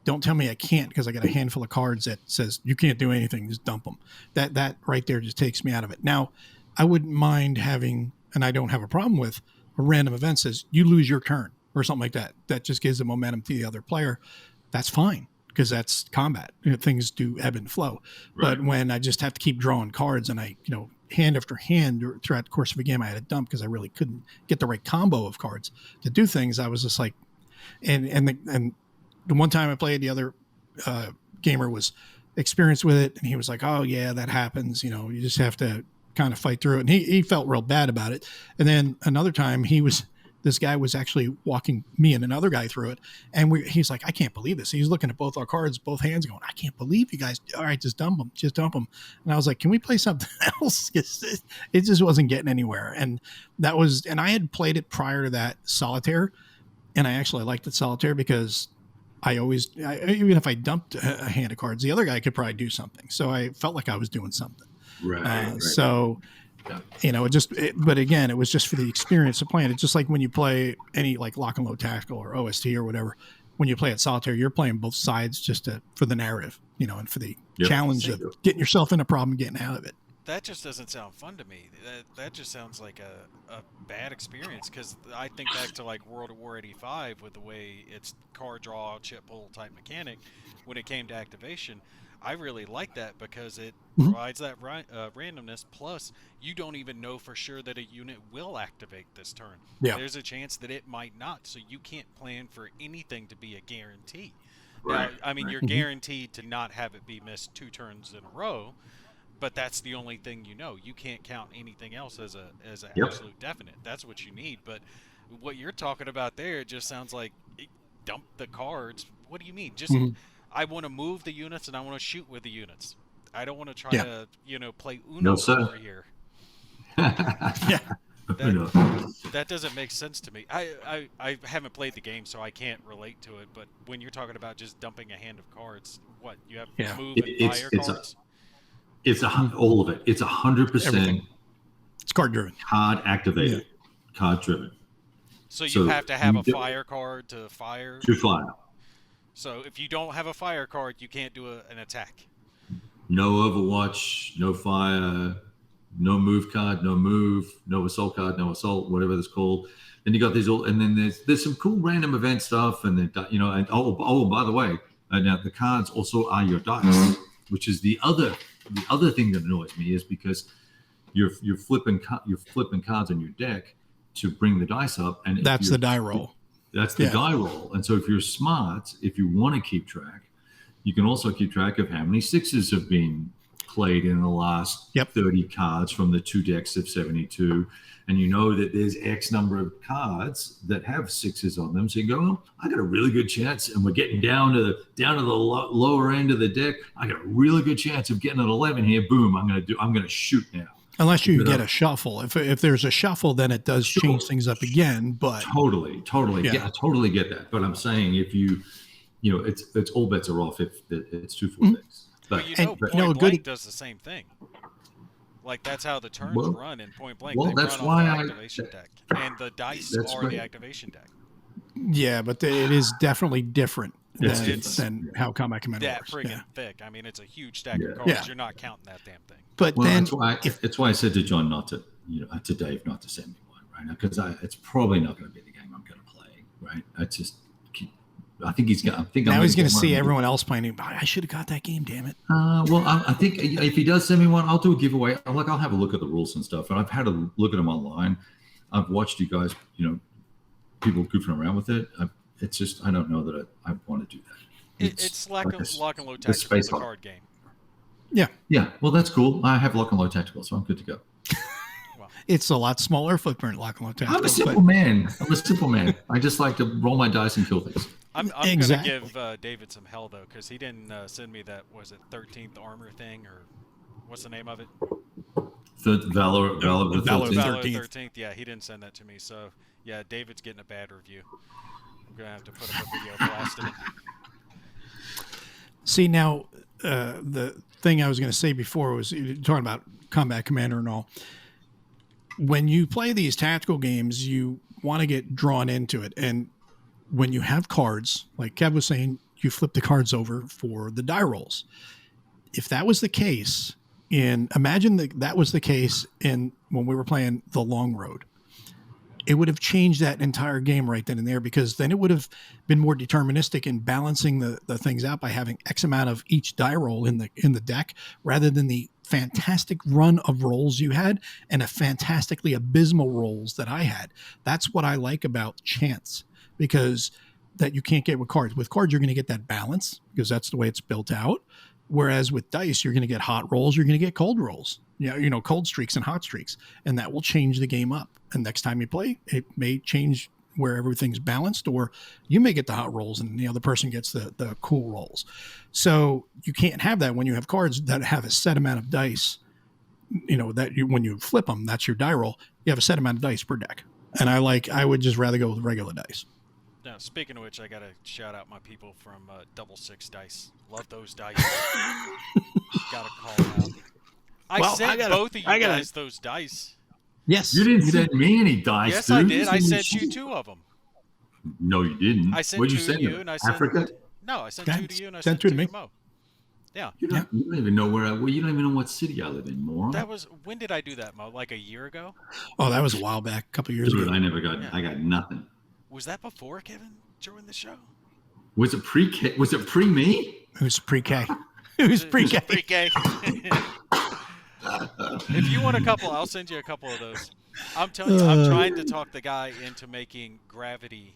Don't tell me I can't because I got a handful of cards that says you can't do anything. Just dump them. That right there just takes me out of it. Now, I wouldn't mind having, and I don't have a problem with, a random event says you lose your turn or something like that. That just gives the momentum to the other player. That's fine because that's combat. Things do ebb and flow. Right. But when I just have to keep drawing cards and I, hand after hand throughout the course of a game, I had to dump because I really couldn't get the right combo of cards to do things. I was just like, and the one time I played, the other gamer was experienced with it, and he was like, "Oh yeah, that happens. You just have to kind of fight through it." And he felt real bad about it. And then another time, this guy was actually walking me and another guy through it, and he's like, "I can't believe this." He's looking at both our cards, both hands, going, "I can't believe you guys. All right, just dump them." And I was like, "Can we play something else?" It just wasn't getting anywhere. And I had played it prior to that, Solitaire, and I actually liked it, Solitaire, because even if I dumped a hand of cards, the other guy could probably do something. So I felt like I was doing something. Right. So, but again, it was just for the experience of playing. It's just like when you play any like Lock and Load Tactical or OST or whatever, when you play at Solitaire, you're playing both sides just for the narrative, and for the challenge of getting yourself in a problem, getting out of it. That just doesn't sound fun to me. That just sounds like a bad experience, because I think back to like World of War 85 with the way it's card draw, chip pull type mechanic. When it came to activation, I really like that because it provides that randomness. Plus, you don't even know for sure that a unit will activate this turn. Yeah. There's a chance that it might not, so you can't plan for anything to be a guarantee. Right. Now, I mean, you're guaranteed to not have it be missed 2 turns in a row. But that's the only thing you know. You can't count anything else as an absolute definite. That's what you need. But what you're talking about there, it just sounds like dump the cards. What do you mean? Just I want to move the units and I want to shoot with the units. I don't want to try to play Uno over here. That doesn't make sense to me. I haven't played the game, so I can't relate to it. But when you're talking about just dumping a hand of cards, what you have move and fire cards. It's all of it. It's 100%. It's card driven. Card activated. Card driven. So you have to have a fire card to fire. To fire. So if you don't have a fire card, you can't do an attack. No Overwatch. No fire. No move card. No move. No assault card. No assault. Whatever it's called. Then you got these all, and then there's some cool random event stuff, and then and by the way, now the cards also are your dice, which is the other thing that annoys me is because you're flipping cards on your deck to bring the dice up, and that's the die roll. That's the die roll. And so if you're smart, if you want to keep track, you can also keep track of how many sixes have been played in the last 30 cards from the 2 decks of 72, and you know that there's X number of cards that have sixes on them. So you go, well, I got a really good chance, and we're getting down to the lower end of the deck. I got a really good chance of getting an 11 here. Boom! I'm gonna shoot now. Unless you get a shuffle. If there's a shuffle, then it does change things up again. But totally, I totally get that. But I'm saying if it's all bets are off if it's 2-4 decks. But Point Blank does the same thing. Like that's how the turns run in Point Blank. Well, they that's run why off the activation deck, and the dice are the activation deck. Yeah, but it is definitely different than how Combat Commander works. That friggin' thick. I mean, it's a huge stack of cards. You're not counting that damn thing. But then that's why I said to John to Dave not to send me one right now, because it's probably not going to be the game I'm going to play. Right? I think he's going. Now he's going to see everyone else playing. I should have got that game. Damn it. Well, I think if he does send me one, I'll do a giveaway. I'll have a look at the rules and stuff. And I've had a look at them online. I've watched you guys. People goofing around with it. It's just I don't know that I want to do that. It's like Lock and Load Tactical, the card game. Yeah. Yeah, well, that's cool. I have lock and load tactical, so I'm good to go. Well, It's a lot smaller footprint lock and load I'm a tacticals, simple man. I'm a simple man. I just like to roll my dice and kill things. I'm Exactly. gonna give David some hell though, because he didn't send me that, was it 13th armor thing, or what's the name of it? Valor the Valor 13th. Valor 13th. 13th. Yeah, he didn't send that to me. So yeah, David's getting a bad review. I'm gonna have to put up a video blasting it. See, now, the thing I was going to say before was talking about Combat Commander and all. When you play these tactical games, you want to get drawn into it. And when you have cards, like Kev was saying, you flip the cards over for the die rolls. If that was the case imagine that was the case in when we were playing The Long Road, it would have changed that entire game right then and there, because then it would have been more deterministic in balancing the things out by having X amount of each die roll in the deck, rather than the fantastic run of rolls you had and a fantastically abysmal rolls that I had. That's what I like about chance, because that you can't get with cards. With cards, you're going to get that balance because that's the way it's built out. Whereas with dice, you're going to get hot rolls, you're going to get cold rolls, cold streaks and hot streaks, and that will change the game up. And next time you play, it may change where everything's balanced, or you may get the hot rolls and the other person gets the cool rolls. So you can't have that when you have cards that have a set amount of dice. When you flip them, that's your die roll. You have a set amount of dice per deck, and I would just rather go with regular dice. Now, speaking of which, I gotta shout out my people from Double Six Dice. Love those dice. Gotta call them out. I sent both of you guys those dice. Yes. You didn't send me any dice, Yes, dude. I did. I sent you 2 of them. No, you didn't. I sent Where'd 2 you send to you, them? and I sent Africa? No, I sent Okay. 2 to you, and I Sent sent 2 2 to me. to Mo. Yeah. You don't even know where you don't even know what city I live in, moron. That was, when did I do that, Mo? Like a year ago? Oh, that was a while back, a couple of years Dude, ago. I never got. I got nothing. Was that before Kevin joined the show? Was it pre? Was it pre me? It was pre-K. It was pre-K. Pre-K. If you want a couple, I'll send you a couple of those. I'm telling you, I'm trying to talk the guy into making Gravity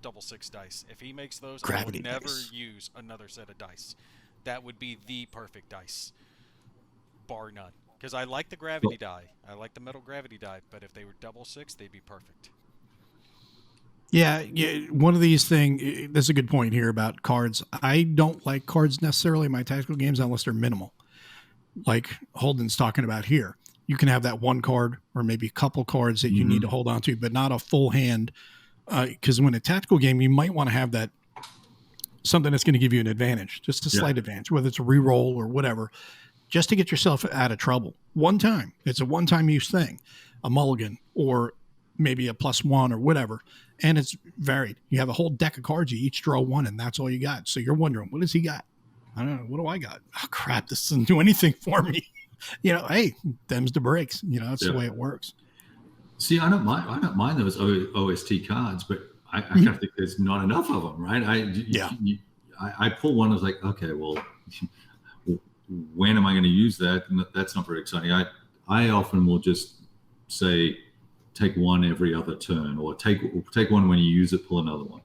Double Six dice. If he makes those, Gravity I will never dice. use another set of dice. That would be the perfect dice, bar none. Because I like the Gravity die. I like the metal Gravity die, but if they were Double Six, they'd be perfect. Yeah, one of these things, that's a good point here about cards. I don't like cards necessarily in my tactical games unless they're minimal. Like Holden's talking about here. You can have that one card or maybe a couple cards that you need to hold on to, but not a full hand. Because when a tactical game, you might want to have that something that's going to give you an advantage, just a slight advantage, whether it's a reroll or whatever, just to get yourself out of trouble. One time. It's a one-time use thing, a mulligan or maybe a +1 or whatever. And it's varied. You have a whole deck of cards. You each draw one, and that's all you got. So you're wondering, what does he got? I don't know. What do I got? Oh, crap. This doesn't do anything for me. Hey, them's the breaks. That's the way it works. See, I don't mind those OST cards, but I kind of think there's not enough of them, right? I pull one. I was like, okay, well, when am I going to use that? And that's not very exciting. I often will just say, take one every other turn, or take one when you use it, pull another one,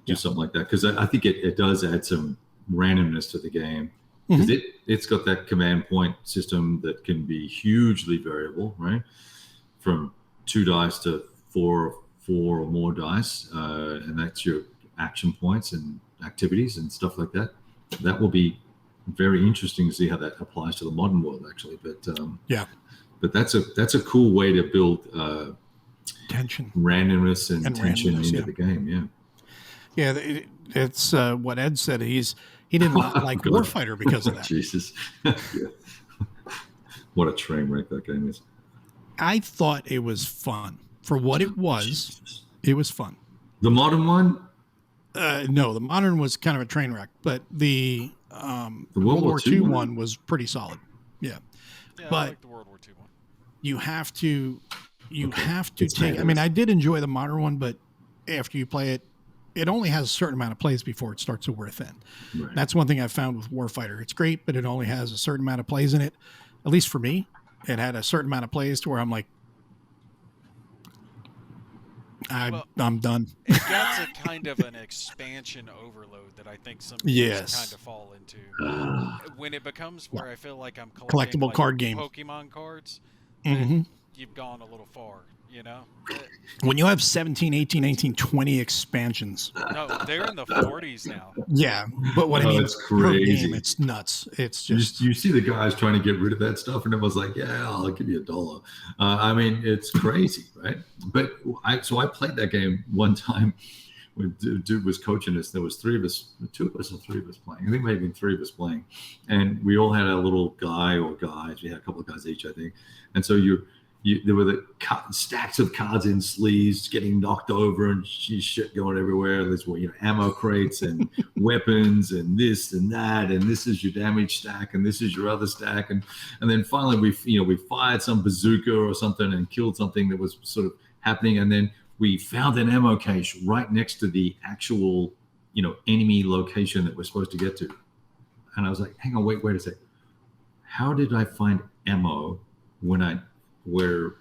do something like that, because I think it does add some randomness to the game, because it's got that command point system that can be hugely variable, right? From 2 dice to 4 or more dice, and that's your action points and activities and stuff like that. That will be very interesting to see how that applies to the modern world, actually. But that's a cool way to build tension, randomness, and tension into the game. Yeah, it's what Ed said. He didn't like Warfighter because of that. Jesus, what a train wreck that game is. I thought it was fun for what it was. Jesus. It was fun. The modern one? No, the modern was kind of a train wreck, but the World War II one was pretty solid. Yeah, but I like the World War II one. You have to take. I mean, I did enjoy the modern one, but after you play it, it only has a certain amount of plays before it starts to wear thin. Right. That's one thing I've found with Warfighter. It's great, but it only has a certain amount of plays in it. At least for me, it had a certain amount of plays to where I'm like, I'm done. It gets a kind of an expansion overload that I think some games kind Yes. of fall into. Uh, When it becomes where I feel like I'm collecting Collectible like card game. Pokemon cards, Hmm. then you've gone a little far, you know? When you have 17, 18, 19, 20 expansions. No, they're in the 40s now. Yeah, but what I oh, mean, it's per game, crazy. it's nuts. It's You, just you see the guys trying to get rid of that stuff, and everyone's like, "Yeah, I'll give you $1." I mean, it's crazy, right? But I played that game one time when dude was coaching us. There was three of us, two of us or three of us playing. I think maybe three of us playing, and we all had a little guy or guys. We had a couple of guys each, I think. And so there were the stacks of cards in sleeves getting knocked over and shit going everywhere. There's ammo crates and weapons and this and that, and this is your damage stack and this is your other stack, and then finally we fired some bazooka or something and killed something that was sort of happening, and then we found an ammo cache right next to the actual enemy location that we're supposed to get to, and I was like, hang on, wait a sec, how did I find ammo when we're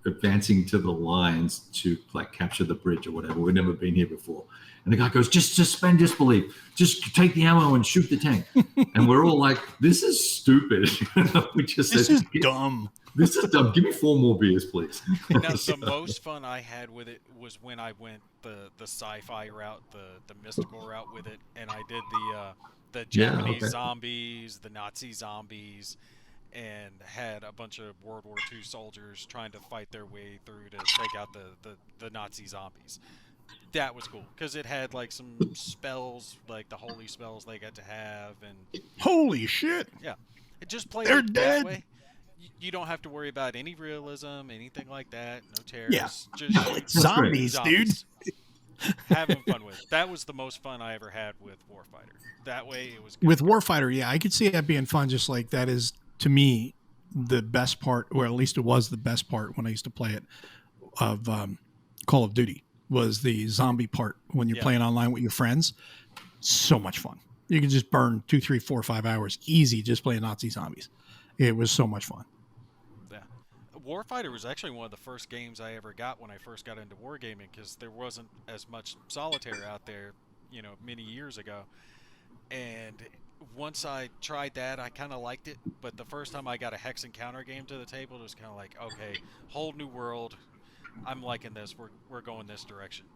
advancing to the lines to like capture the bridge or whatever? We've never been here before. And the guy goes, just suspend disbelief. Just take the ammo and shoot the tank. And we're all like, this is stupid. this is dumb. This is dumb. Give me 4 more beers, please. Now, the most fun I had with it was when I went the sci-fi route, the mystical route with it, and I did the Japanese zombies, the Nazi zombies, and had a bunch of World War II soldiers trying to fight their way through to take out the Nazi zombies. That was cool because it had like some spells, like the holy spells they got to have, and holy shit! Yeah, it just played They're it dead. That way. You don't have to worry about any realism, anything like that. No terrors. Yeah. Just zombies, dude. Having fun with it. That was the most fun I ever had with Warfighter. That way it was good. With Warfighter, yeah, I could see that being fun. Just like that is, to me, the best part, or at least it was the best part when I used to play it, of Call of Duty, was the zombie part when you're playing online with your friends. So much fun. You can just burn 2, 3, 4, 5 hours easy just playing Nazi zombies. It was so much fun. Yeah. Warfighter was actually one of the first games I ever got when I first got into wargaming, because there wasn't as much solitaire out there, many years ago. And once I tried that, I kind of liked it. But the first time I got a hex and counter game to the table, it was kind of like, okay, whole new world. I'm liking this. We're going this direction.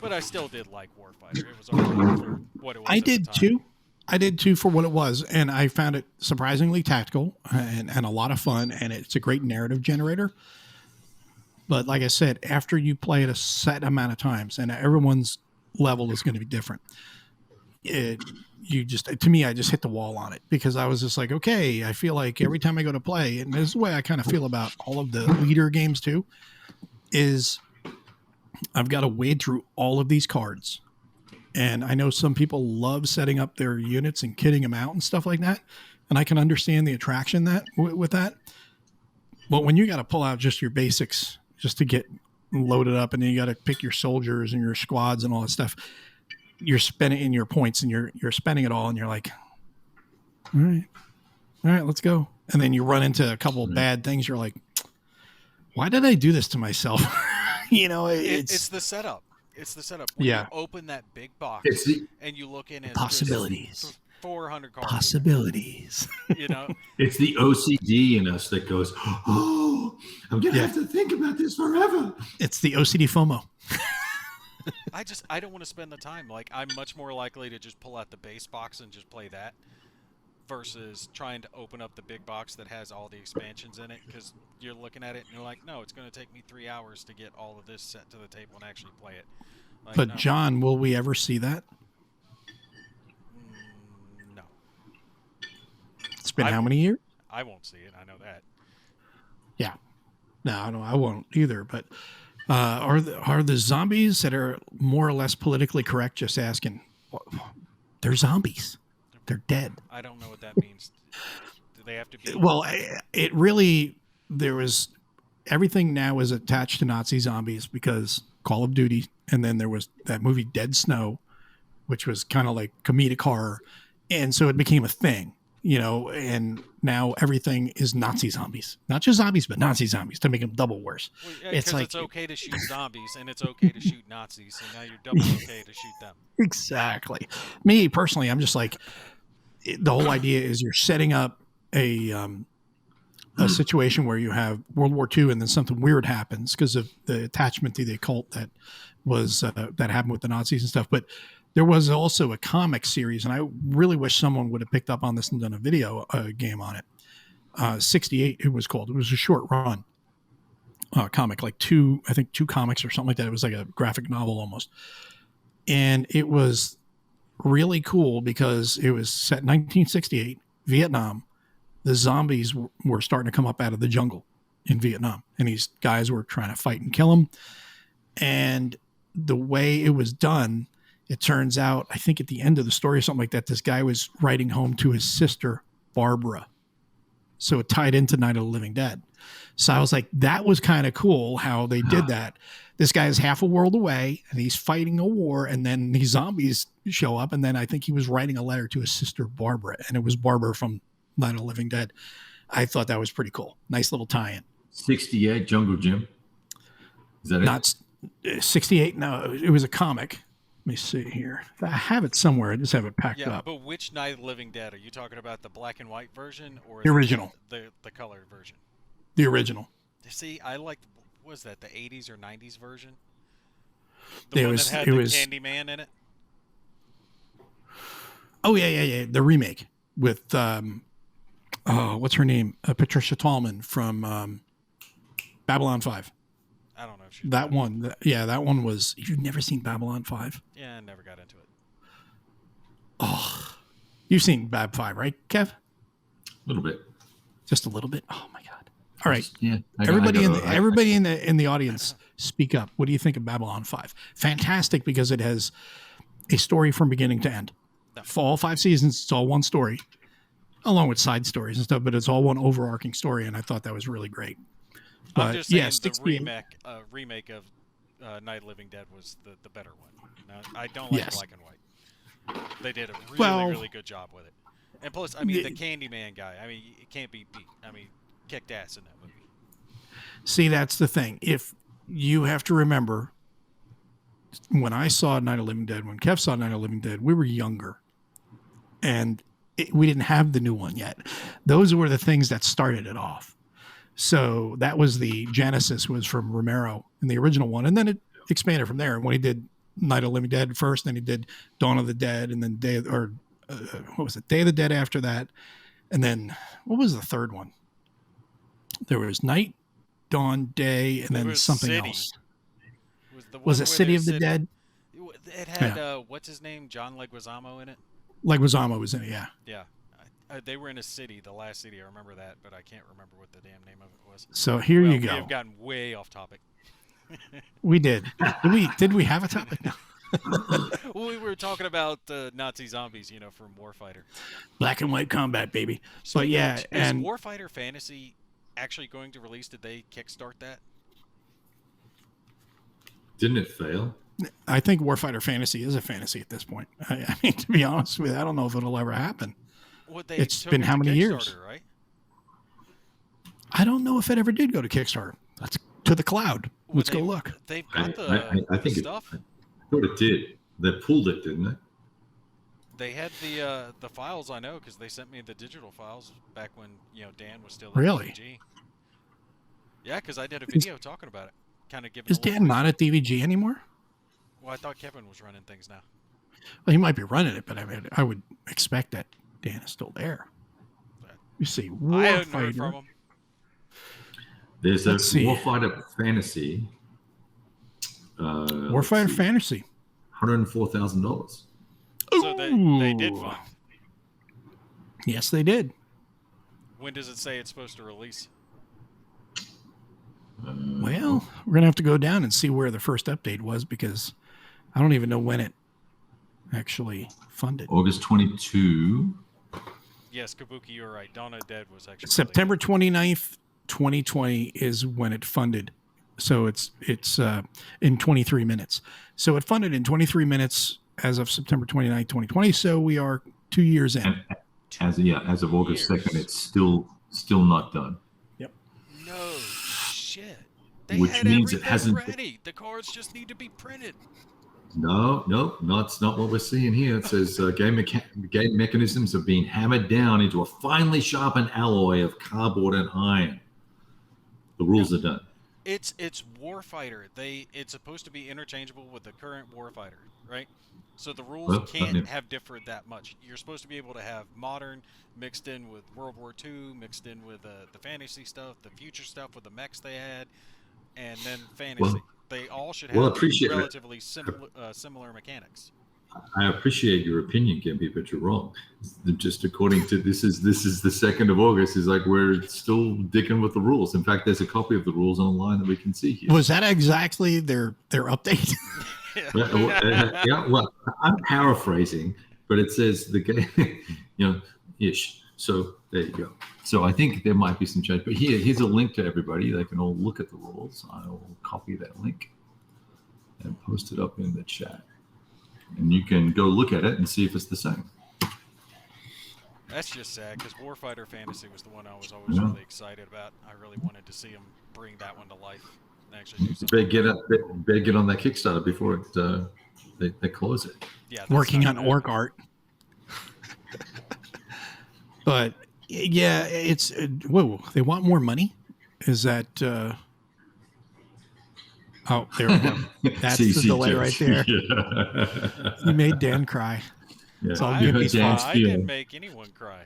But I still did like Warfighter. It was okay for what it was. I did too. I did too for what it was, and I found it surprisingly tactical and a lot of fun, and it's a great narrative generator. But like I said, after you play it a set amount of times, and everyone's level is going to be different, I just hit the wall on it, because I was just like, okay, I feel like every time I go to play, and this is the way I kind of feel about all of the leader games too, is I've got to wade through all of these cards. And I know some people love setting up their units and kitting them out and stuff like that. And I can understand the attraction with that. But when you got to pull out just your basics just to get loaded up, and then you got to pick your soldiers and your squads and all that stuff, you're spending in your points, and you're spending it all, and you're like, all right, let's go. And then you run into a couple of bad things. You're like, why did I do this to myself? It's the setup. It's the setup. When you open that big box and you look in, and possibilities. 400 cards. Possibilities. It's the OCD in us that goes, oh, I'm going to have to think about this forever. It's the OCD FOMO. I don't want to spend the time. Like, I'm much more likely to just pull out the base box and just play that, versus trying to open up the big box that has all the expansions in it, because you're looking at it and you're like, no, it's going to take me 3 hours to get all of this set to the table and actually play it. Like, but no. John, will we ever see that? No. It's been how many years? I won't see it. I know that. Yeah. No, I won't either. But are the zombies that are more or less politically correct just asking? They're zombies. They're dead. I don't know what that means. Do they have to be? Well, it really, everything now is attached to Nazi zombies because Call of Duty, and then there was that movie Dead Snow, which was kind of like comedic horror, and so it became a thing. and now everything is Nazi zombies. Not just zombies, but Nazi zombies to make them double worse. Well, yeah, It's like it's okay to shoot zombies and it's okay to shoot Nazis, so now you're double okay to shoot them. exactly. Me personally, I'm just like, the whole idea is you're setting up a situation where you have World War II and then something weird happens because of the attachment to the occult that was that happened with the Nazis and stuff. But there was also a comic series, and I really wish someone would have picked up on this and done a video game on it. 68 it was called. It was a short run comic, like two comics or something like that. It was like a graphic novel almost. And it was really cool because it was set in 1968, Vietnam. The zombies were starting to come up out of the jungle in Vietnam, and these guys were trying to fight and kill them. And the way it was done, it turns out, I think at the end of the story or something like that, this guy was writing home to his sister, Barbara. So it tied into Night of the Living Dead. So I was like, that was kind of cool how they did that. This guy is half a world away and he's fighting a war, and then these zombies show up. And then I think he was writing a letter to his sister, Barbara, and it was Barbara from Night of the Living Dead. I thought that was pretty cool. Nice little tie-in. 68 Jungle Jim. Is that Not 68. No, it was a comic. Let me see here. I have it somewhere. I just have it packed up. But which Night of the Living Dead? Are you talking about the black and white version or the original? The colored version? The original. See, I like, was that the 80s or 90s version? It One was, that had it the was Candyman in it? Oh, yeah. The remake with, what's her name? Patricia Tallman from Babylon 5. I don't know if she's that one. That one was. You've never seen Babylon 5? Yeah, I never got into it. Oh, you've seen Bab 5, right, Kev? A little bit. Just a little bit. Oh my God! All right, Yeah. everybody in the audience, speak up. What do you think of Babylon 5? Fantastic, because it has a story from beginning to end. No. For all 5 seasons, it's all one story, along with side stories and stuff. But it's all one overarching story, and I thought that was really great. But I'm just saying the remake of Night of the Living Dead was the better one. Now, I don't like black and white. They did a really good job with it. And plus, I mean, the Candyman guy, I mean, it can't be beat. I mean, kicked ass in that movie. See, that's the thing. If you have to remember, when I saw Night of the Living Dead, when Kev saw Night of the Living Dead, we were younger. And we didn't have the new one yet. Those were the things that started it off. So that was the Genesis, was from Romero in the original one. And then it expanded from there. When he did Night of the Living Dead first, then he did Dawn of the Dead, and then Day of the Dead after that. And then what was the third one? There was Night, Dawn, Day, and then something else. Was it City of the Dead? It had, what's his name? John Leguizamo in it? Leguizamo was in it, yeah. Yeah. They were in a city, the last city, I remember that, but I can't remember what the damn name of it was. So here you go. We've gotten way off topic. We did. Did we have a topic? No. Well, we were talking about Nazi zombies, from Warfighter. Black and white combat, baby. So but yeah, is and Warfighter Fantasy actually going to release? Did they kickstart that? Didn't it fail? I think Warfighter Fantasy is a fantasy at this point. I mean, to be honest with you, I don't know if it'll ever happen. Well, it's been how many years? Right? I don't know if it ever did go to Kickstarter. Let's to the cloud. Let's go look. They've got I think stuff. I thought it did. They pulled it, didn't they? They had the files, I know, because they sent me the digital files back when Dan was still at Really? DVG. Yeah, because I did a video talking about it, kind of giving. Is Dan not at DVG anymore? Well, I thought Kevin was running things now. Well, he might be running it, but I mean, I would expect that Dan is still there. You see, I hadn't heard from him. There's a Warfighter Fantasy. Warfighter Fantasy. $104,000. So they did fund. Yes, they did. When does it say it's supposed to release? Well, we're gonna have to go down and see where the first update was, because I don't even know when it actually funded. August 22. Yes, Kabuki, you're right. Dawn of the Dead was actually September 29th, 2020 is when it funded. So it's in 23 minutes. So it funded in 23 minutes as of September 29th, 2020. So we are 2 years in. As of August 2nd, it's still not done. Yep. No shit. They Which had means it everything hasn't. ready. The cards just need to be printed. No, that's not what we're seeing here. It says game mechanisms are being hammered down into a finely sharpened alloy of cardboard and iron. The rules are done. It's Warfighter. It's supposed to be interchangeable with the current Warfighter, right? So the rules can't have differed that much. You're supposed to be able to have modern mixed in with World War II, mixed in with the fantasy stuff, the future stuff with the mechs they had, and then fantasy. They all should have relatively similar mechanics. I appreciate your opinion, Gimpy, but you're wrong. Just according to this is the 2nd of August. Is like we're still dicking with the rules. In fact, there's a copy of the rules online that we can see here. Was that exactly their update? Well, I'm paraphrasing, but it says the game, ish. So there you go. So I think there might be some change. But here's a link to everybody. They can all look at the rules. I'll copy that link and post it up in the chat. And you can go look at it and see if it's the same. That's just sad because Warfighter Fantasy was the one I was always really excited about. I really wanted to see them bring that one to life and actually do something. Better get on that Kickstarter before they close it. Yeah, working on orc art. But yeah, it's whoa. They want more money. Is that? Oh, there we go. That's the delay right there. Yeah. You made Dan cry. Yeah. I didn't make anyone cry.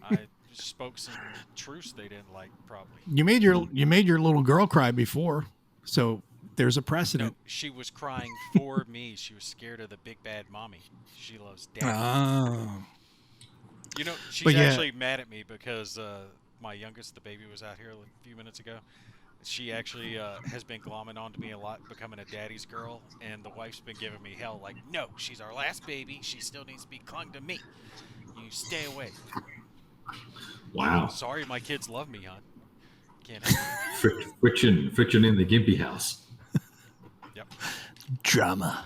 I spoke some truths they didn't like, probably. You made your little girl cry before, so there's a precedent. No, she was crying for me. She was scared of the big bad mommy. She loves daddy. Oh. She's actually mad at me because my youngest, the baby, was out here a few minutes ago. She actually has been glomming onto me a lot, becoming a daddy's girl, and the wife's been giving me hell, like, no, she's our last baby. She still needs to be clung to me. You stay away. Wow. Sorry, my kids love me, hon. Can't help it. Friction in the Gimpy house. Yep. Drama.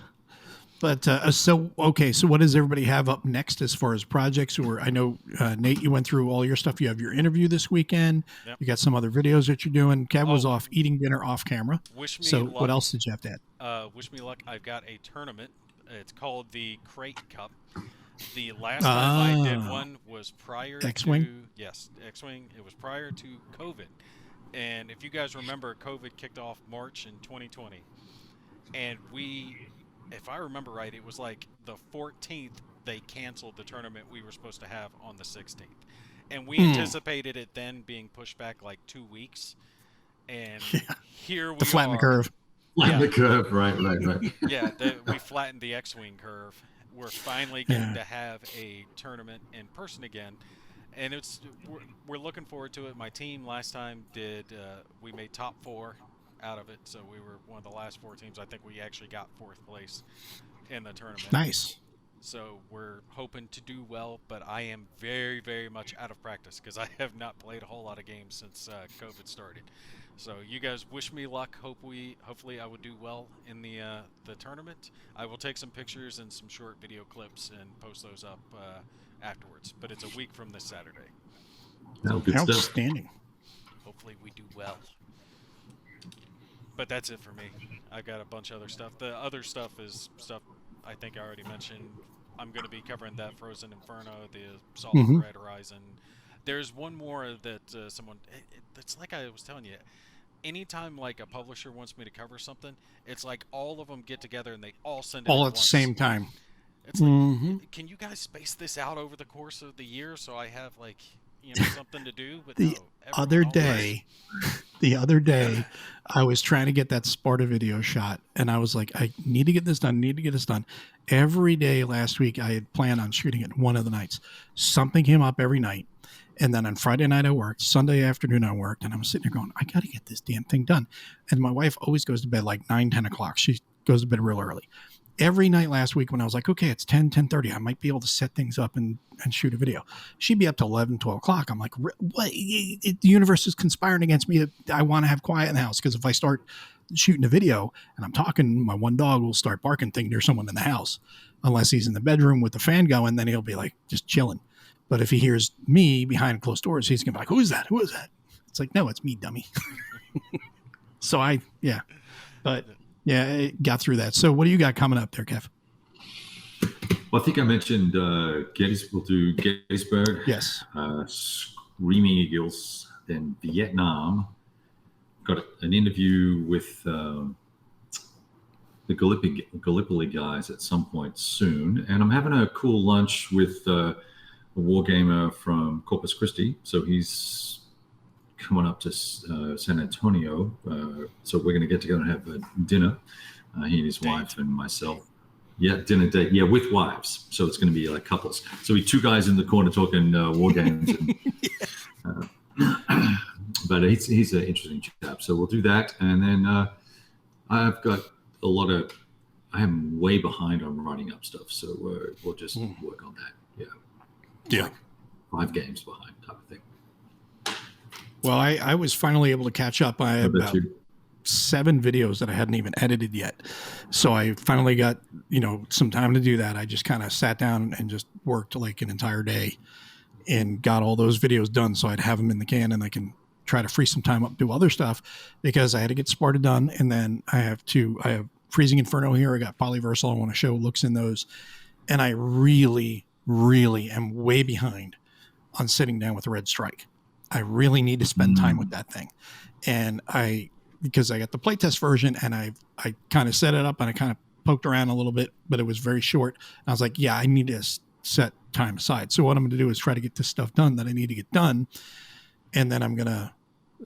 But so what does everybody have up next as far as projects? Or I know, Nate, you went through all your stuff. You have your interview this weekend. Yep. You got some other videos that you're doing. Kev was off eating dinner off camera. Wish me so luck. What else did you have to add? Wish me luck. I've got a tournament. It's called the Crate Cup. The last time I did one was prior X-Wing? X-Wing. It was prior to COVID. And if you guys remember, COVID kicked off March in 2020. And if I remember right, it was like the 14th they canceled the tournament we were supposed to have on the 16th. And we anticipated it then being pushed back like 2 weeks. And here we are. Flatten the curve. Flatten the curve, right. Yeah, we flattened the X-Wing curve. We're finally getting to have a tournament in person again. And we're looking forward to it. My team last time we made top 4 out of it, so we were one of the last 4 teams. I think we actually got 4th place in the tournament. Nice. So we're hoping to do well, but I am very, very much out of practice because I have not played a whole lot of games since COVID started. So you guys wish me luck. Hopefully I will do well in the tournament. I will take some pictures and some short video clips and post those up afterwards. But it's a week from this Saturday. Outstanding. Hopefully we do well. But that's it for me. I've got a bunch of other stuff. The other stuff is stuff I think I already mentioned. I'm going to be covering that Frozen Inferno, the Solid Red Horizon. There's one more that someone... It's like I was telling you. Anytime like a publisher wants me to cover something, it's like all of them get together and they all send it all at the once. same time. It's like, can you guys space this out over the course of the year so I have like something to do? But the other day, I was trying to get that Sparta video shot, and I was like, I need to get this done. Every day last week, I had planned on shooting it one of the nights. Something came up every night. And then on Friday night I worked, Sunday afternoon I worked, and I'm sitting there going, I got to get this damn thing done. And my wife always goes to bed like 9, 10 o'clock. She goes to bed real early. Every night last week when I was like, okay, it's 10, 10:30, I might be able to set things up and shoot a video. She'd be up to 11, 12 o'clock. I'm like, what? The universe is conspiring against me. I want to have quiet in the house because if I start shooting a video and I'm talking, my one dog will start barking, thinking there's someone in the house, unless he's in the bedroom with the fan going. Then he'll be like just chilling. But if he hears me behind closed doors, he's gonna be like, "Who is that? Who is that?" It's like, no, it's me, dummy. So but yeah, it got through that. So what do you got coming up there, Kev? Well, I think I mentioned we'll do Gettysburg. Yes. Screaming Eagles, then Vietnam. Got an interview with the Gallipoli guys at some point soon. And I'm having a cool lunch with a wargamer from Corpus Christi. So he's coming up to San Antonio. So we're going to get together and have dinner, he and his wife and myself. Yeah, dinner date. Yeah, with wives. So it's going to be like couples. So we two guys in the corner talking war games. And, but he's an interesting chap. So we'll do that. And then I've got I am way behind on writing up stuff. So we'll just work on that. Yeah. Yeah. Like 5 games behind type of thing. Well, I was finally able to catch up. I had about 7 videos that I hadn't even edited yet. So I finally got, some time to do that. I just kind of sat down and just worked like an entire day and got all those videos done. So I'd have them in the can and I can try to free some time up, do other stuff, because I had to get Sparta done. And then I have Freezing Inferno here. I got Polyversal. I want to show looks in those. And I really, really am way behind on sitting down with Red Strike. I really need to spend time with that thing. And because I got the playtest version and I kind of set it up and I kind of poked around a little bit, but it was very short. And I was like, yeah, I need to set time aside. So what I'm going to do is try to get this stuff done that I need to get done. And then I'm going to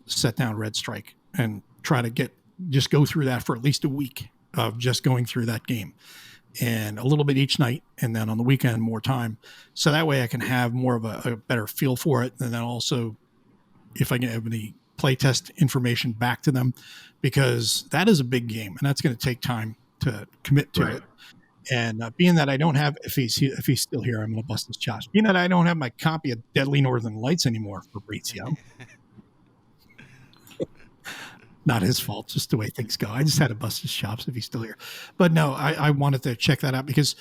set down Red Strike and try to just go through that for at least a week of just going through that game, and a little bit each night. And then on the weekend, more time. So that way I can have more of a better feel for it. And then also, if I can have any playtest information back to them, because that is a big game and that's going to take time to commit to it. And being that I don't have, if he's still here, I'm going to bust his chops. Being that I don't have my copy of Deadly Northern Lights anymore for Fabrizio. Not his fault, just the way things go. I just had to bust his chops if he's still here. But no, I wanted to check that out because,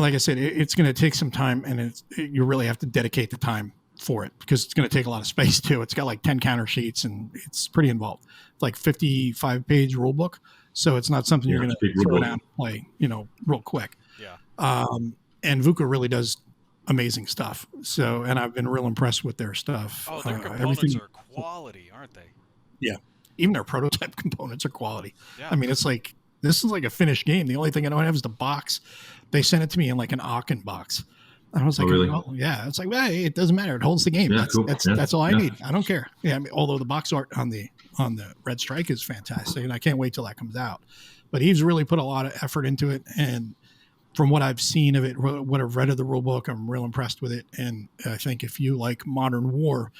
like I said, it's going to take some time, and you really have to dedicate the time for it because it's going to take a lot of space too. It's got like 10 counter sheets and it's pretty involved. It's like 55-page rule book. So it's not something you're going to throw down and play, real quick. Yeah. And VUCA really does amazing stuff. So, and I've been real impressed with their stuff. Oh, their components are quality, aren't they? Yeah. Even their prototype components are quality. Yeah. I mean, it's like, this is like a finished game. The only thing I don't have is the box. They sent it to me in like an Aachen box. And I was like, really? Oh, yeah. It's like, well, hey, it doesn't matter. It holds the game. Yeah, that's all I need. I don't care. Yeah. I mean, although the box art on the Red Strike is fantastic, and I can't wait till that comes out. But he's really put a lot of effort into it, and from what I've seen of it, what I've read of the rule book, I'm real impressed with it. And I think if you like modern war,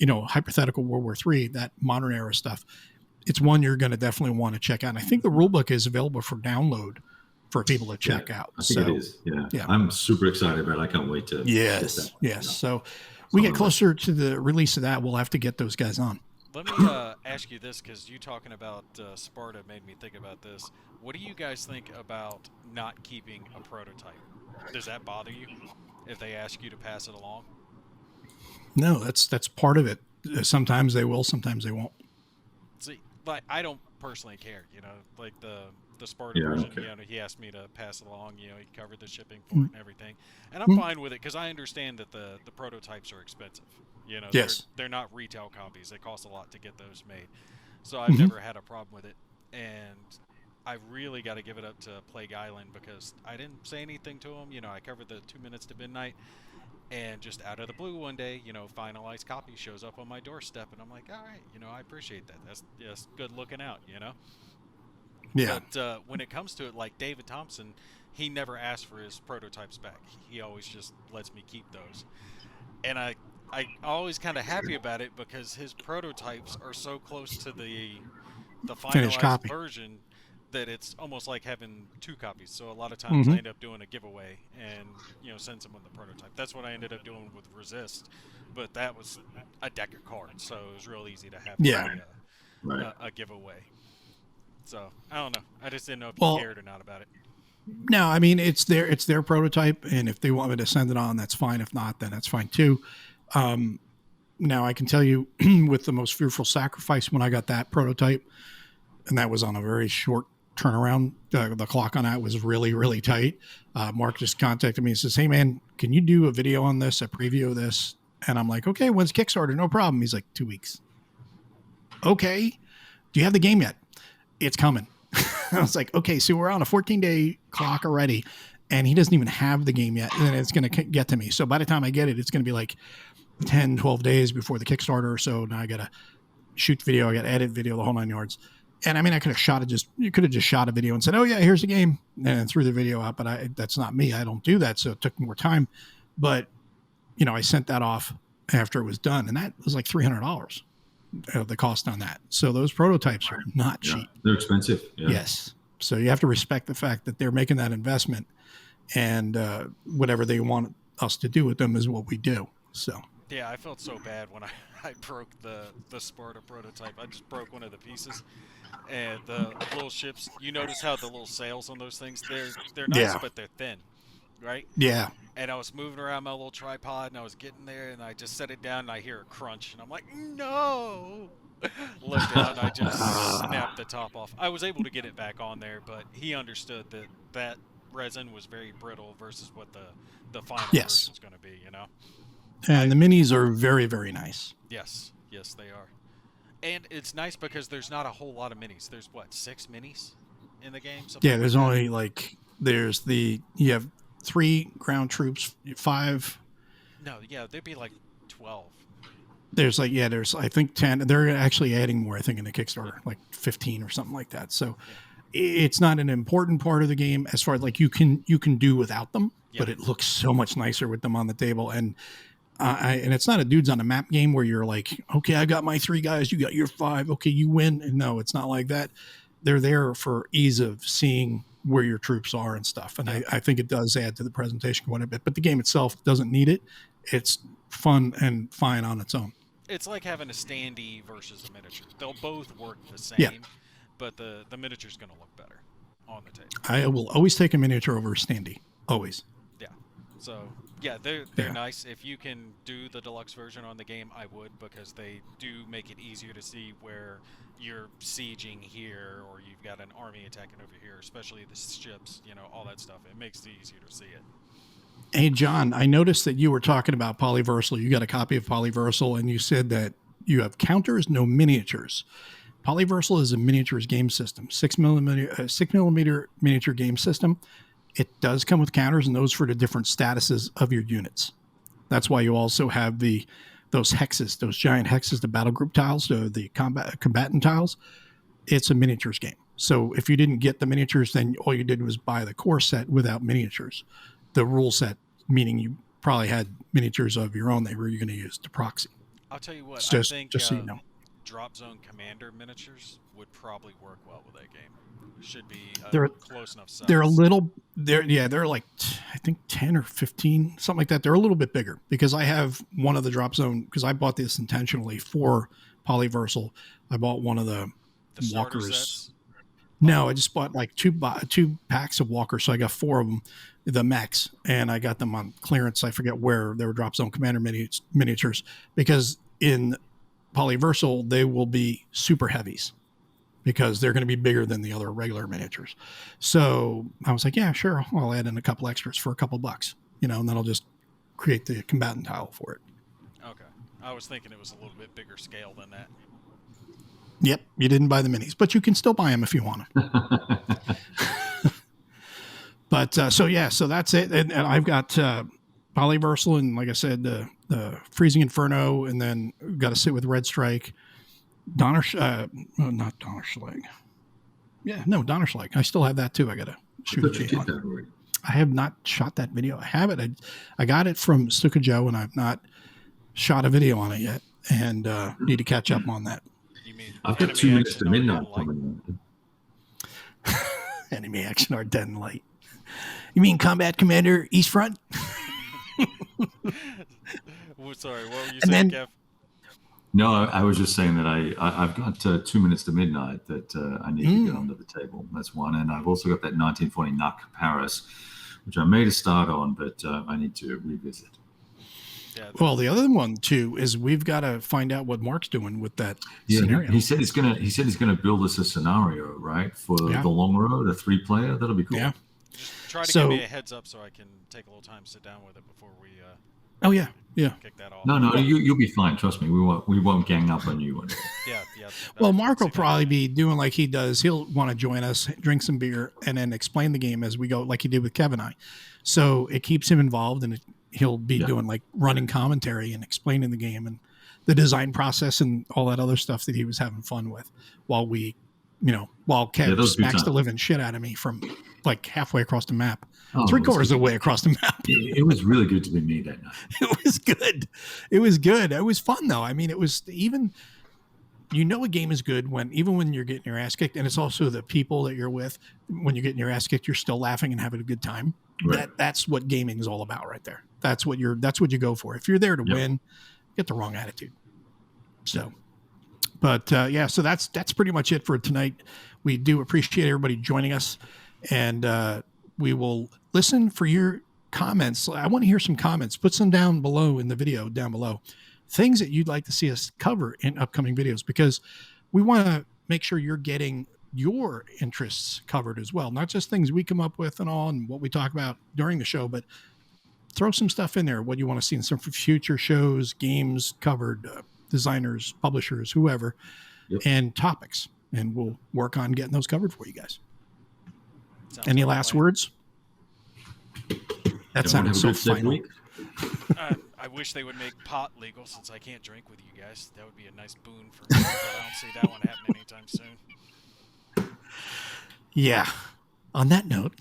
hypothetical World War III, that modern era stuff, it's one you're going to definitely want to check out. And I think the rule book is available for download for people to check out. I think it is. Yeah. I'm super excited about it. I can't wait to. Yes. So we get closer to the release of that. We'll have to get those guys on. Let me ask you this, because you talking about Sparta made me think about this. What do you guys think about not keeping a prototype? Does that bother you if they ask you to pass it along? No, that's part of it. Sometimes they will, sometimes they won't. See, like, I don't personally care, like the Sparta version, he asked me to pass it along, he covered the shipping for it and everything. And I'm fine with it because I understand that the prototypes are expensive. Yes. They're not retail copies. They cost a lot to get those made. So I've never had a problem with it. And I really got to give it up to Plague Island because I didn't say anything to them. I covered the 2 minutes to midnight. And just out of the blue one day, finalized copy shows up on my doorstep. And I'm like, all right, I appreciate that. That's good looking out, Yeah. But when it comes to it, like David Thompson, he never asked for his prototypes back. He always just lets me keep those. And I always kind of happy about it because his prototypes are so close to the finalized version that it's almost like having 2 copies. So a lot of times I end up doing a giveaway and send someone the prototype. That's what I ended up doing with Resist, but that was a deck of cards, so it was real easy to have a giveaway. So I don't know. I just didn't know if you Well, cared or not about it. no, I mean it's their prototype, and if they want me to send it on, that's fine. If not, then that's fine too. Now I can tell you, with the most fearful sacrifice, when I got that prototype, and that was on a very short turnaround. The clock on that was really, really tight. Mark just contacted me and says, "Hey man, can you do a video on this, a preview of this?" And I'm like, "Okay, when's Kickstarter? No problem." He's like, 2 weeks. Okay. Do you have the game yet? It's coming. I was like, okay, so we're on a 14-day clock already, and he doesn't even have the game yet, and it's going to get to me. So by the time I get it, it's going to be like 10, 12 days before the Kickstarter or so. Now I got to shoot video, I got to edit video, the whole 9 yards. And I mean, I could have you could have just shot a video and said, "Oh yeah, here's the game," and threw the video out. But that's not me. I don't do that. So it took more time. But I sent that off after it was done, and that was like $300. The cost on that. So those prototypes are not cheap. They're expensive. Yeah. Yes. So you have to respect the fact that they're making that investment, and whatever they want us to do with them is what we do. So Yeah, I felt so bad when I broke the Sparta prototype. I just broke one of the pieces, and the little ships. You notice how the little sails on those things? They're nice, Yeah. but they're thin, right? yeah, And I was moving around my little tripod, and I was getting there, and I just set it down, and I hear a crunch, and I'm like, no! Look down, and I just snapped the top off. I was able to get it back on there, but he understood that resin was very brittle versus what the final Yes. version is going to be, and the minis are very, very nice. Yes, they are. And it's nice because there's not a whole lot of minis. There's, 6 minis in the game? Something Yeah, there's like that? only you have 3 ground troops, 5. No, yeah, there'd be like 12. There's I think 10. They're actually adding more, I think, in the Kickstarter, like 15 or something like that. So it's not an important part of the game as far as like you can do without them, but it looks so much nicer with them on the table. And and it's not a dudes on a map game where you're like, okay, I got my 3 guys, you got your 5, okay, you win. And no, it's not like that. They're there for ease of seeing where your troops are and stuff. And I think it does add to the presentation quite a bit, but the game itself doesn't need it. It's fun and fine on its own. It's like having a standee versus a miniature. They'll both work the same, Yeah. but the miniature's going to look better on the table. I will always take a miniature over a standee. Always. Yeah. So, yeah, they're nice. If you can do the deluxe version on the game, I would, because they do make it easier to see where you're sieging here or you've got an army attacking over here, especially the ships, all that stuff. It makes it easier to see it. Hey, John, I noticed that you were talking about Polyversal. You got a copy of Polyversal, and you said that you have counters, no miniatures. Polyversal is a miniatures game system, 6mm miniature game system. It does come with counters, and those for the different statuses of your units. That's why you also have those hexes, those giant hexes, the battle group tiles, the combatant tiles. It's a miniatures game. So if you didn't get the miniatures, then all you did was buy the core set without miniatures. The rule set, meaning you probably had miniatures of your own that you're going to use to proxy. I'll tell you what, Just I think so you know. Drop Zone Commander miniatures would probably work well with that game. Should be They're- close enough size. They're like, I think 10 or 15, something like that. They're a little bit bigger because I have one of the Drop Zone, because I bought this intentionally for Polyversal. I bought one of the starter walkers. sets? No, I just bought like two packs of walkers. So I got 4 of them, the mechs, and I got them on clearance. I forget where. They were Drop Zone Commander miniatures, because in Polyversal, they will be super heavies because they're going to be bigger than the other regular miniatures. So I was like, yeah, sure. I'll add in a couple extras for a couple bucks, and then I'll just create the combatant tile for it. Okay. I was thinking it was a little bit bigger scale than that. Yep. You didn't buy the minis, but you can still buy them if you want them. But so that's it. And I've got Polyversal, and like I said, the Freezing Inferno, and then got to sit with Red Strike. Not Donnerschlag. Yeah, no, Donnerschlag. I still have that too. I got to shoot a video on. I have not shot that video. I have it. I got it from Stuka Joe, and I've not shot a video on it yet, and need to catch up on that. You mean I've got 2 minutes to midnight coming in. Enemy action Ardennes Light. You mean Combat Commander East Front? Sorry, what were you And saying, then- Kev? No, I was just saying that I've got 2 minutes to midnight that I need to get under the table. That's one, and I've also got that 1940 Nuck Paris, which I made a start on, but I need to revisit. Yeah, Well, the other one too is we've got to find out what Mark's doing with that scenario. He said he's gonna build us a scenario, right, for the long road, a 3-player. That'll be cool. Yeah. just try to give me a heads up so I can take a little time to sit down with it before we. Oh yeah. Kick that off. No, you'll be fine. Trust me. We won't gang up on you. Yeah. Well, Mark will probably be doing like he does. He'll want to join us, drink some beer, and then explain the game as we go, like he did with Kev and I. So it keeps him involved, and he'll be doing like running commentary and explaining the game and the design process and all that other stuff that he was having fun with while we, while Kev smacks the living shit out of me from like halfway across the map. 3/4 of the way across the map. It was really good to be me that night. It was good. It was fun though. I mean, it was even, a game is good even when you're getting your ass kicked, and it's also the people that you're with. When you're getting your ass kicked, you're still laughing and having a good time. Right. That's what gaming is all about right there. That's what you go for. If you're there to win, get the wrong attitude. So, but so that's pretty much it for tonight. We do appreciate everybody joining us, and we will listen for your comments. I want to hear some comments. Put some down below in the video down below. Things that you'd like to see us cover in upcoming videos, because we want to make sure you're getting your interests covered as well. Not just things we come up with and all and what we talk about during the show, but throw some stuff in there. What you want to see in some future shows, games covered, designers, publishers, whoever, and topics. And we'll work on getting those covered for you guys. Any last words? That sounded so final. I wish they would make pot legal, since I can't drink with you guys. That would be a nice boon for me, but I don't see that one happening anytime soon. Yeah. On that note,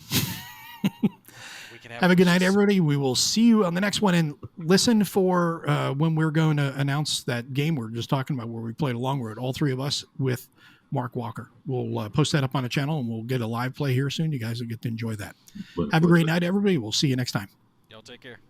have a good night, everybody. We will see you on the next one, and listen for when we're going to announce that game we're just talking about, where we played a long road, all three of us with Mark Walker. We'll post that up on the channel, and we'll get a live play here soon. You guys will get to enjoy that. Have a great night, everybody. We'll see you next time. Y'all take care.